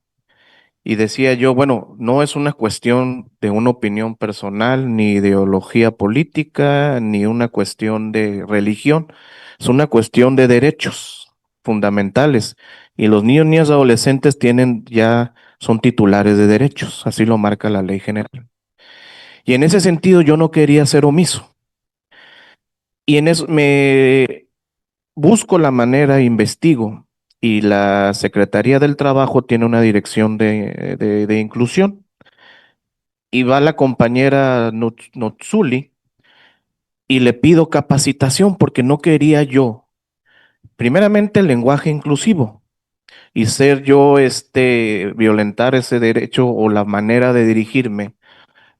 E: y decía yo, bueno, no es una cuestión de una opinión personal, ni ideología política, ni una cuestión de religión, es una cuestión de derechos fundamentales. Y los niños, niñas, adolescentes son titulares de derechos, así lo marca la ley general. Y en ese sentido yo no quería ser omiso. Y en eso me busco la manera, investigo, y la Secretaría del Trabajo tiene una dirección de inclusión. Y va la compañera Notzuli y le pido capacitación porque no quería yo, primeramente, el lenguaje inclusivo y ser yo, violentar ese derecho o la manera de dirigirme,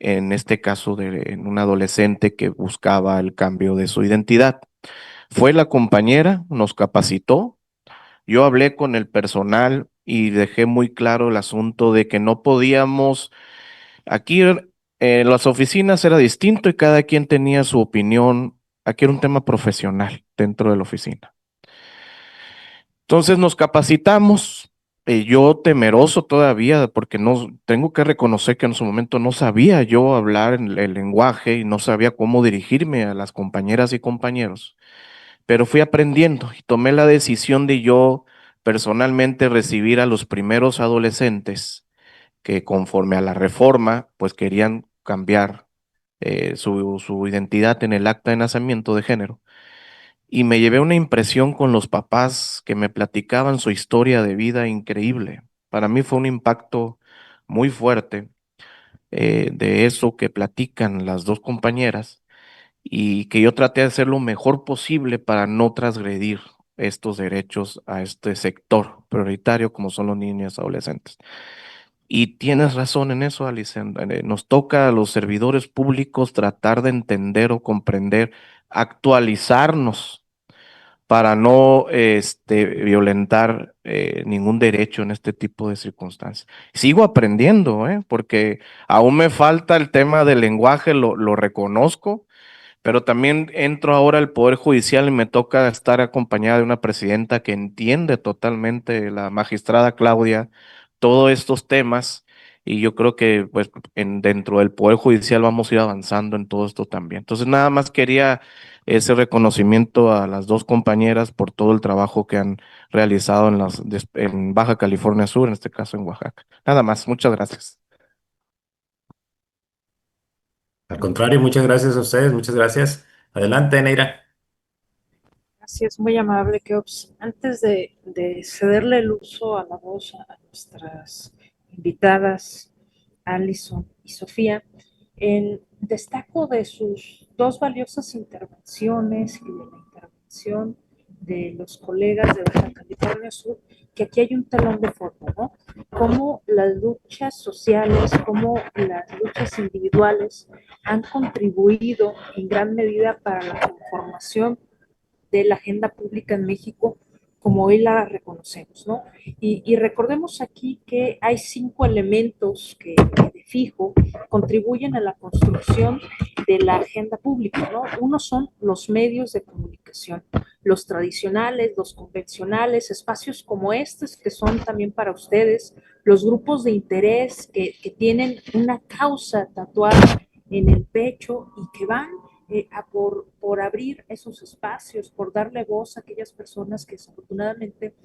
E: en este caso en un adolescente que buscaba el cambio de su identidad. Fue la compañera, nos capacitó, yo hablé con el personal y dejé muy claro el asunto de que no podíamos. Aquí en las oficinas era distinto y cada quien tenía su opinión. Aquí era un tema profesional dentro de la oficina. Entonces nos capacitamos, yo temeroso todavía, porque no tengo que reconocer que en su momento no sabía yo hablar el lenguaje y no sabía cómo dirigirme a las compañeras y compañeros, pero fui aprendiendo y tomé la decisión de yo personalmente recibir a los primeros adolescentes que conforme a la reforma, pues querían cambiar su identidad en el acta de nacimiento de género. Y me llevé una impresión con los papás que me platicaban su historia de vida increíble. Para mí fue un impacto muy fuerte de eso que platican las dos compañeras y que yo traté de hacer lo mejor posible para no transgredir estos derechos a este sector prioritario como son los niños y adolescentes. Y tienes razón en eso, Alicen. Nos toca a los servidores públicos tratar de entender o comprender, actualizarnos para no violentar ningún derecho en este tipo de circunstancias. Sigo aprendiendo, porque aún me falta el tema del lenguaje, lo reconozco, pero también entro ahora al Poder Judicial y me toca estar acompañada de una presidenta que entiende totalmente, la magistrada Claudia, todos estos temas. Y yo creo que pues dentro del Poder Judicial vamos a ir avanzando en todo esto también. Entonces nada más quería ese reconocimiento a las dos compañeras por todo el trabajo que han realizado en Baja California Sur, en este caso en Oaxaca. Nada más, muchas gracias.
A: Al contrario, muchas gracias a ustedes, muchas gracias. Adelante, Neira.
B: Gracias, muy amable, Keops. Antes de cederle el uso a la voz a nuestras invitadas, Allison y Sofía, destaco de sus dos valiosas intervenciones y de la intervención de los colegas de Baja California Sur, que aquí hay un telón de fondo, ¿no? cómo las luchas sociales, cómo las luchas individuales han contribuido en gran medida para la conformación de la agenda pública en México como hoy la reconocemos, ¿no? Y recordemos aquí que hay 5 elementos que de fijo contribuyen a la construcción de la agenda pública, ¿no? Uno son los medios de comunicación, los tradicionales, los convencionales, espacios como estos que son también para ustedes, los grupos de interés que tienen una causa tatuada en el pecho y que van por abrir esos espacios, por darle voz a aquellas personas que desafortunadamente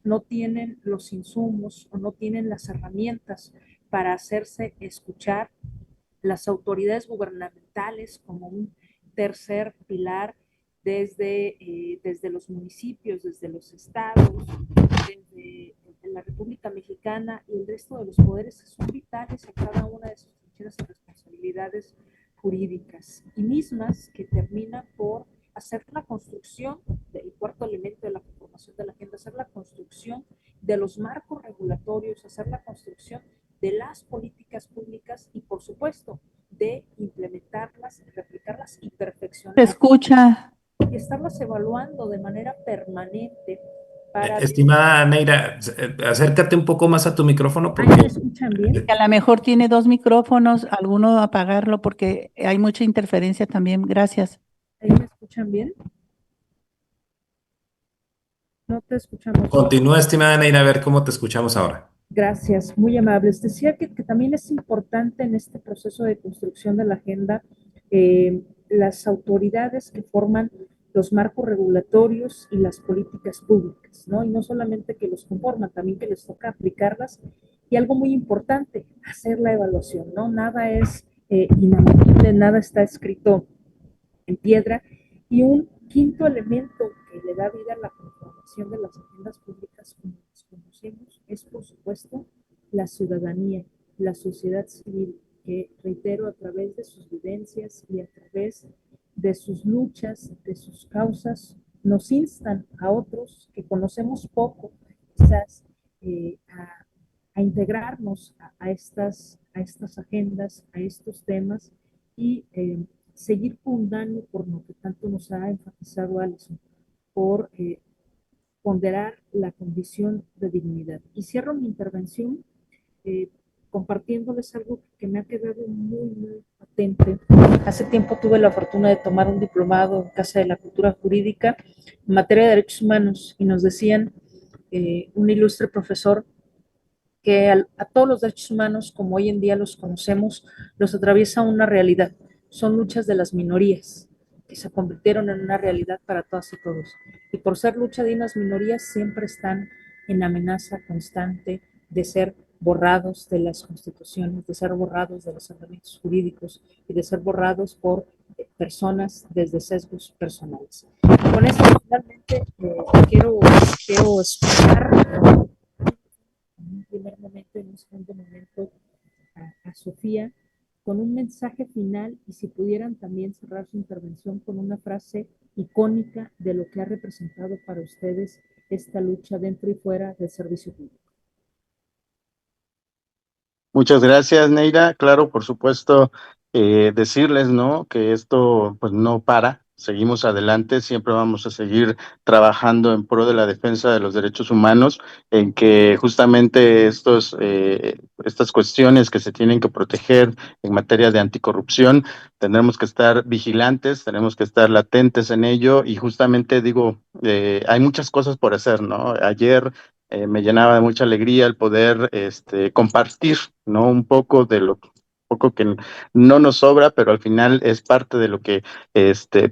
B: no tienen los insumos o no tienen las herramientas para hacerse escuchar, las autoridades gubernamentales como un tercer pilar desde los municipios, desde los estados, desde la República Mexicana y el resto de los poderes son vitales a cada una de sus trincheras y responsabilidades jurídicas y mismas que terminan por hacer la construcción del cuarto elemento de la conformación de la agenda, hacer la construcción de los marcos regulatorios, hacer la construcción de las políticas públicas y, por supuesto, de implementarlas, replicarlas y
C: Se
B: perfeccionarlas
C: escucha.
B: y estarlas evaluando de manera permanente para...
A: Estimada Neira, acércate un poco más a tu micrófono
B: ¿Ahí me
A: porque
B: escuchan bien?
C: Que a lo mejor tiene 2 micrófonos, alguno apagarlo porque hay mucha interferencia también. Gracias.
B: ¿Ahí me escuchan bien? No te escuchamos.
A: continúa, estimada Neira, a ver cómo te escuchamos ahora.
B: Gracias, muy amables. Decía que también es importante en este proceso de construcción de la agenda las autoridades que forman los marcos regulatorios y las políticas públicas, ¿no? Y no solamente que los conforman, también que les toca aplicarlas. Y algo muy importante, hacer la evaluación, ¿no? Nada es inamovible, nada está escrito en piedra. Y un quinto elemento que le da vida a la conformación de las agendas públicas como las conocemos es, por supuesto, la ciudadanía, la sociedad civil, que, reitero, a través de sus vivencias y a través de sus luchas, de sus causas, nos instan a otros que conocemos poco, quizás, a integrarnos a estas agendas, a estos temas y seguir fundando por lo que tanto nos ha enfatizado Alison, por ponderar la condición de dignidad. Y cierro mi intervención eh, compartiéndoles algo que me ha quedado muy, muy patente. Hace tiempo tuve la fortuna de tomar un diplomado en Casa de la Cultura Jurídica en materia de derechos humanos y nos decían un ilustre profesor que a todos los derechos humanos, como hoy en día los conocemos, los atraviesa una realidad. Son luchas de las minorías que se convirtieron en una realidad para todas y todos. Y por ser lucha de unas minorías, siempre están en amenaza constante de ser borrados de las constituciones, de ser borrados de los ordenamientos jurídicos y de ser borrados por personas desde sesgos personales. Y con esto, finalmente, quiero escuchar en un primer momento, en un segundo momento, a Sofía con un mensaje final y si pudieran también cerrar su intervención con una frase icónica de lo que ha representado para ustedes esta lucha dentro y fuera del servicio público.
G: Muchas gracias, Neira. Claro, por supuesto, decirles, ¿no? Que esto pues no para. Seguimos adelante, siempre vamos a seguir trabajando en pro de la defensa de los derechos humanos, en que justamente estas cuestiones que se tienen que proteger en materia de anticorrupción, tendremos que estar vigilantes, tenemos que estar latentes en ello y justamente digo, hay muchas cosas por hacer, ¿no? Ayer me llenaba de mucha alegría el poder compartir, ¿no? Un poco de lo poco que no nos sobra, pero al final es parte de lo que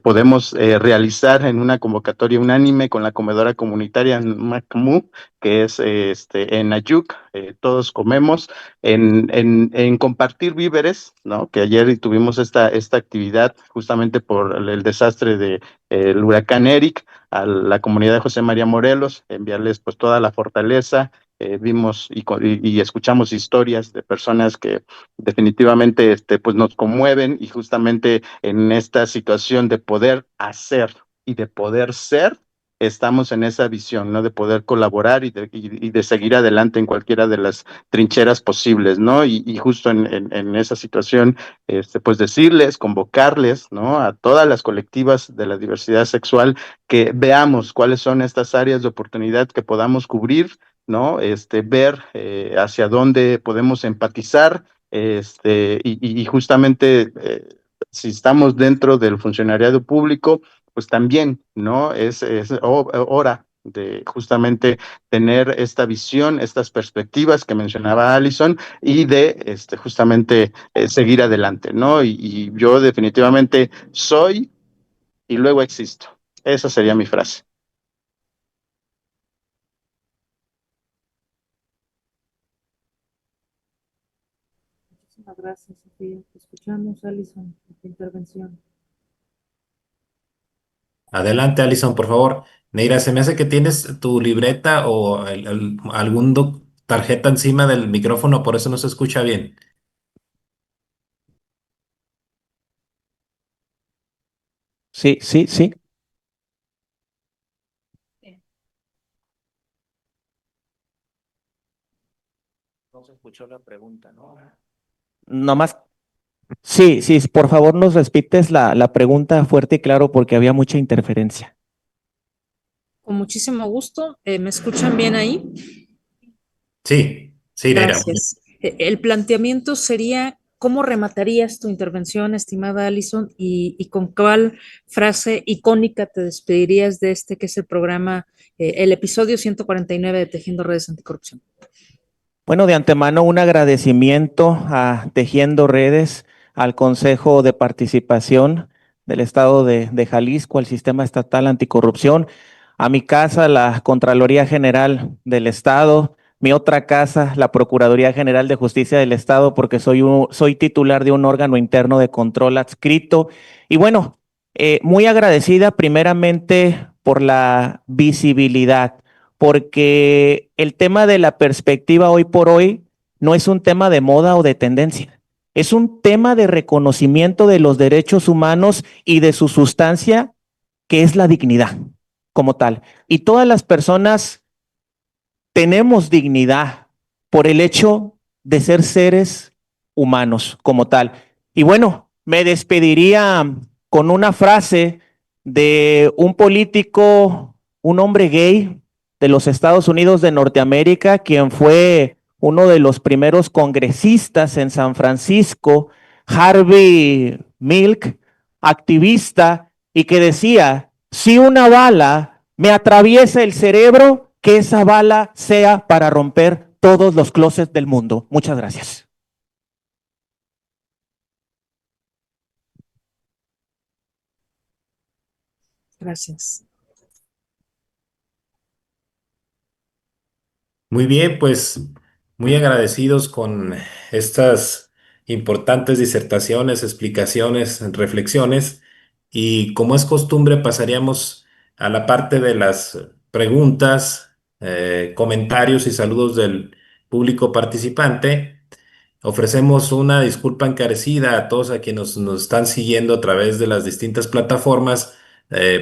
G: podemos realizar en una convocatoria unánime con la comedora comunitaria en Macmú, que es en Ayuc, todos comemos, en compartir víveres, ¿no? Que ayer tuvimos esta actividad justamente por el desastre de el huracán Eric, a la comunidad de José María Morelos, enviarles pues toda la fortaleza. Vimos y escuchamos historias de personas que definitivamente pues nos conmueven y justamente en esta situación de poder hacer y de poder ser, estamos en esa visión, ¿no? De poder colaborar y de seguir adelante en cualquiera de las trincheras posibles, ¿no? Y justo en esa situación, pues decirles, convocarles, ¿no? A todas las colectivas de la diversidad sexual que veamos cuáles son estas áreas de oportunidad que podamos cubrir, ¿no? Ver hacia dónde podemos empatizar, y justamente si estamos dentro del funcionariado público, pues también, ¿no? Es hora de justamente tener esta visión, estas perspectivas que mencionaba Alison y de justamente seguir adelante, ¿no? Y yo definitivamente soy y luego existo. Esa sería mi frase.
B: Muchísimas gracias, Sofía. Escuchamos, Alison, tu intervención.
A: Adelante, Alison, por favor. Neira, se me hace que tienes tu libreta o algún tarjeta encima del micrófono, por eso no se escucha bien.
E: Sí, sí, sí.
A: No se escuchó la pregunta, ¿no?
E: Nomás, sí, sí, por favor nos repites la pregunta fuerte y claro porque había mucha interferencia.
B: Con muchísimo gusto. ¿Me escuchan bien ahí?
A: Sí, sí, Neira.
B: Gracias. El planteamiento sería, ¿cómo rematarías tu intervención, estimada Alison? Y con cuál frase icónica te despedirías de este que es el programa, el episodio 149 de Tejiendo Redes Anticorrupción?
E: Bueno, de antemano un agradecimiento a Tejiendo Redes, al Consejo de Participación del Estado de Jalisco, al Sistema Estatal Anticorrupción, a mi casa, la Contraloría General del Estado, mi otra casa, la Procuraduría General de Justicia del Estado, porque soy titular de un órgano interno de control adscrito. Y bueno, muy agradecida primeramente por la visibilidad porque el tema de la perspectiva hoy por hoy no es un tema de moda o de tendencia, es un tema de reconocimiento de los derechos humanos y de su sustancia, que es la dignidad como tal. Y todas las personas tenemos dignidad por el hecho de ser seres humanos como tal. Y bueno, me despediría con una frase de un político, un hombre gay de los Estados Unidos de Norteamérica, quien fue uno de los primeros congresistas en San Francisco, Harvey Milk, activista, y que decía, si una bala me atraviesa el cerebro, que esa bala sea para romper todos los closets del mundo. Muchas gracias.
B: Gracias.
A: Muy bien, pues muy agradecidos con estas importantes disertaciones, explicaciones, reflexiones y como es costumbre pasaríamos a la parte de las preguntas, comentarios y saludos del público participante. Ofrecemos una disculpa encarecida a todos a quienes nos están siguiendo a través de las distintas plataformas.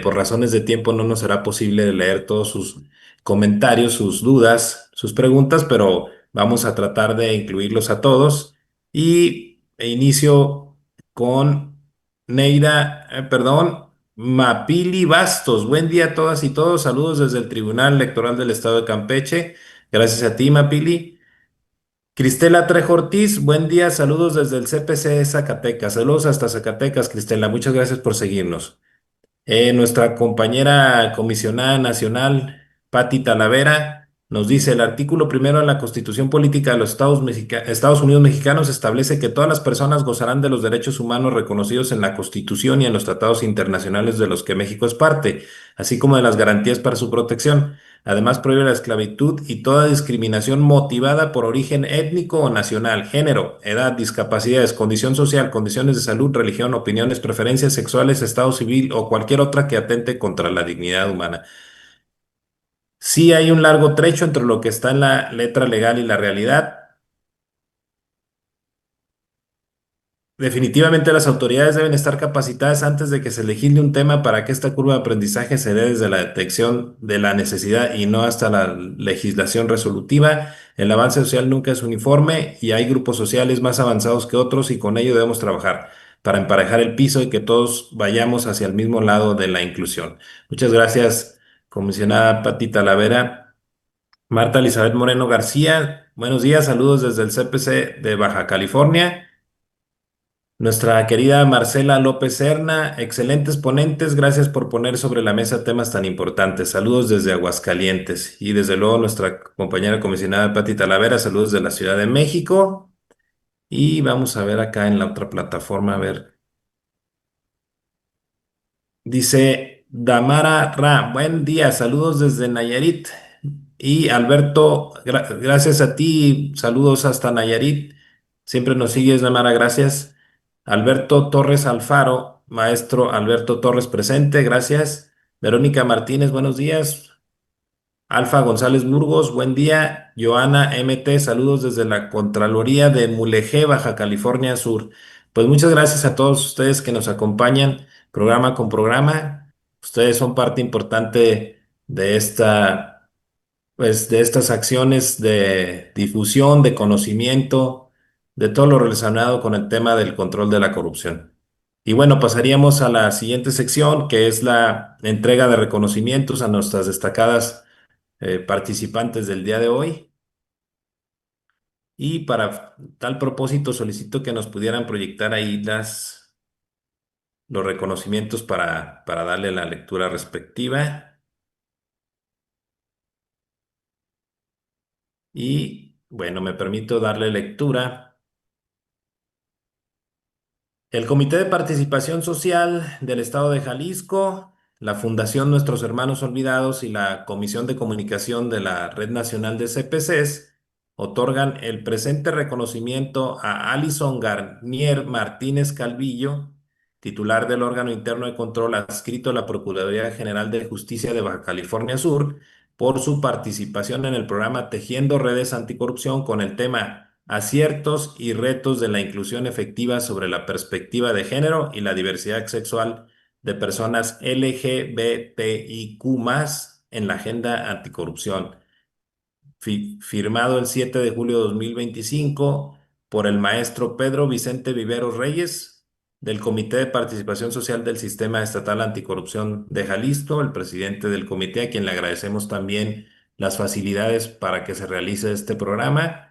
A: Por razones de tiempo no nos será posible leer todos sus comentarios, sus dudas, sus preguntas, pero vamos a tratar de incluirlos a todos. Inicio con Mapili Bastos. Buen día a todas y todos. Saludos desde el Tribunal Electoral del Estado de Campeche. Gracias a ti, Mapili. Cristela Trejo Ortiz, buen día, saludos desde el CPC Zacatecas. Saludos hasta Zacatecas, Cristela. Muchas gracias por seguirnos. Nuestra compañera comisionada nacional, Patti Talavera, nos dice, el artículo primero de la Constitución Política de los Estados Unidos Mexicanos establece que todas las personas gozarán de los derechos humanos reconocidos en la Constitución y en los tratados internacionales de los que México es parte, así como de las garantías para su protección. Además, prohíbe la esclavitud y toda discriminación motivada por origen étnico o nacional, género, edad, discapacidades, condición social, condiciones de salud, religión, opiniones, preferencias sexuales, estado civil o cualquier otra que atente contra la dignidad humana. Sí hay un largo trecho entre lo que está en la letra legal y la realidad. definitivamente las autoridades deben estar capacitadas antes de que se legisle un tema para que esta curva de aprendizaje se dé desde la detección de la necesidad y no hasta la legislación resolutiva. El avance social nunca es uniforme y hay grupos sociales más avanzados que otros y con ello debemos trabajar para emparejar el piso y que todos vayamos hacia el mismo lado de la inclusión. Muchas gracias, comisionada Pati Talavera. Marta Elizabeth Moreno García, buenos días, saludos desde el CPC de Baja California. Nuestra querida Marcela López Serna, excelentes ponentes, gracias por poner sobre la mesa temas tan importantes. Saludos desde Aguascalientes. Y desde luego nuestra compañera comisionada Pati Talavera, saludos de la Ciudad de México. Y vamos a ver acá en la otra plataforma, a ver. Dice Damara Ra, buen día, saludos desde Nayarit. Y Alberto, gracias a ti, saludos hasta Nayarit. Siempre nos sigues, Damara, gracias. Alberto Torres Alfaro, maestro Alberto Torres presente, gracias. Verónica Martínez, buenos días. Alfa González Burgos, buen día. Joana MT, saludos desde la Contraloría de Mulegé, Baja California Sur. Pues muchas gracias a todos ustedes que nos acompañan programa con programa. Ustedes son parte importante de pues, de estas acciones de difusión, de conocimiento, de todo lo relacionado con el tema del control de la corrupción. Y bueno, pasaríamos a la siguiente sección, que es la entrega de reconocimientos a nuestras destacadas participantes del día de hoy. Y para tal propósito solicito que nos pudieran proyectar ahí los reconocimientos para darle la lectura respectiva. Y bueno, me permito darle lectura. El Comité de Participación Social del Estado de Jalisco, la Fundación Nuestros Hermanos Olvidados y la Comisión de Comunicación de la Red Nacional de CPCs otorgan el presente reconocimiento a Alison Garnier Martínez Calvillo, titular del órgano interno de control adscrito a la Procuraduría General de Justicia de Baja California Sur, por su participación en el programa Tejiendo Redes Anticorrupción con el tema Aciertos y retos de la inclusión efectiva sobre la perspectiva de género y la diversidad sexual de personas LGBTIQ+ en la agenda anticorrupción. Firmado el 7 de julio de 2025 por el maestro Pedro Vicente Viveros Reyes, del Comité de Participación Social del Sistema Estatal Anticorrupción de Jalisco, el presidente del comité, a quien le agradecemos también las facilidades para que se realice este programa.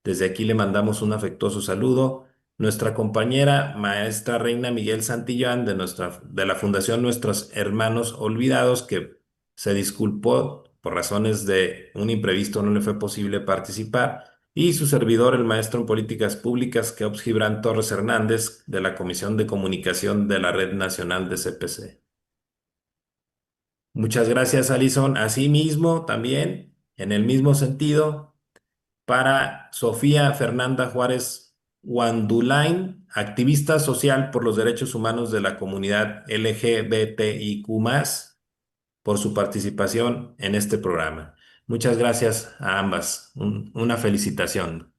A: Desde aquí le mandamos un afectuoso saludo. Nuestra compañera maestra Reina Miguel Santillán de la Fundación Nuestros Hermanos Olvidados, que se disculpó por razones de un imprevisto, no le fue posible participar. Y su servidor, el maestro en políticas públicas, Keops Gibran Torres Hernández, de la Comisión de Comunicación de la Red Nacional de CPC. Muchas gracias, Alison. Asimismo, también, en el mismo sentido, para Sofía Fernanda Juárez Guandulain, activista social por los derechos humanos de la comunidad LGBTIQ+, por su participación en este programa. Muchas gracias a ambas. Una felicitación.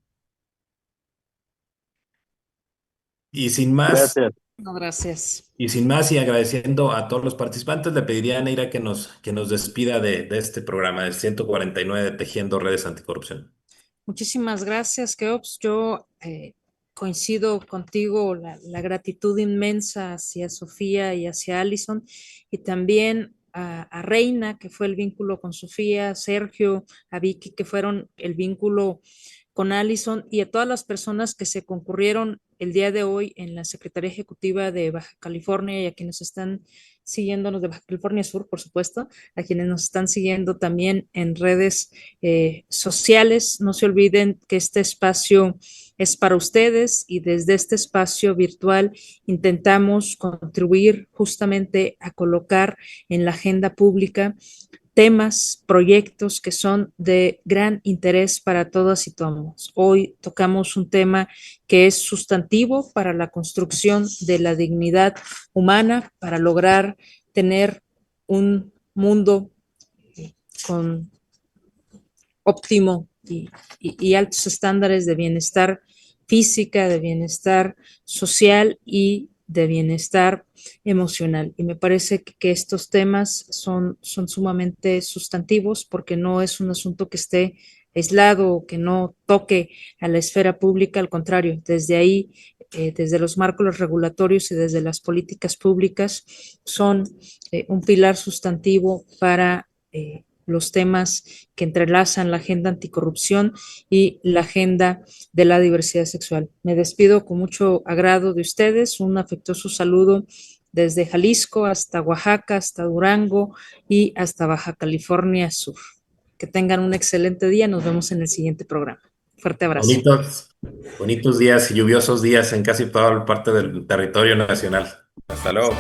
A: Y sin más,
G: Gracias.
B: No, gracias.
A: y sin más, y agradeciendo a todos los participantes, le pediría a Neira que nos despida de este programa, del 149 de Tejiendo Redes Anticorrupción.
B: Muchísimas gracias, Keops. Yo coincido contigo, la gratitud inmensa hacia Sofía y hacia Alison, y también a Reina, que fue el vínculo con Sofía, a Sergio, a Vicky, que fueron el vínculo con Alison, y a todas las personas que se concurrieron el día de hoy en la Secretaría Ejecutiva de Baja California, y a quienes están siguiéndonos de Baja California Sur, por supuesto, a quienes nos están siguiendo también en redes sociales. No se olviden que este espacio es para ustedes, y desde este espacio virtual intentamos contribuir justamente a colocar en la agenda pública temas, proyectos que son de gran interés para todas y todos. Hoy tocamos un tema que es sustantivo para la construcción de la dignidad humana, para lograr tener un mundo con óptimo y altos estándares de bienestar física, de bienestar social y de bienestar emocional. Y me parece que estos temas son sumamente sustantivos porque no es un asunto que esté aislado o que no toque a la esfera pública, al contrario, desde ahí, desde los marcos regulatorios y desde las políticas públicas, son un pilar sustantivo para los temas que entrelazan la agenda anticorrupción y la agenda de la diversidad sexual. Me despido con mucho agrado de ustedes, un afectuoso saludo desde Jalisco hasta Oaxaca, hasta Durango y hasta Baja California Sur. Que tengan un excelente día, nos vemos en el siguiente programa. Fuerte abrazo.
A: Bonitos días y lluviosos días en casi toda parte del territorio nacional. Hasta luego.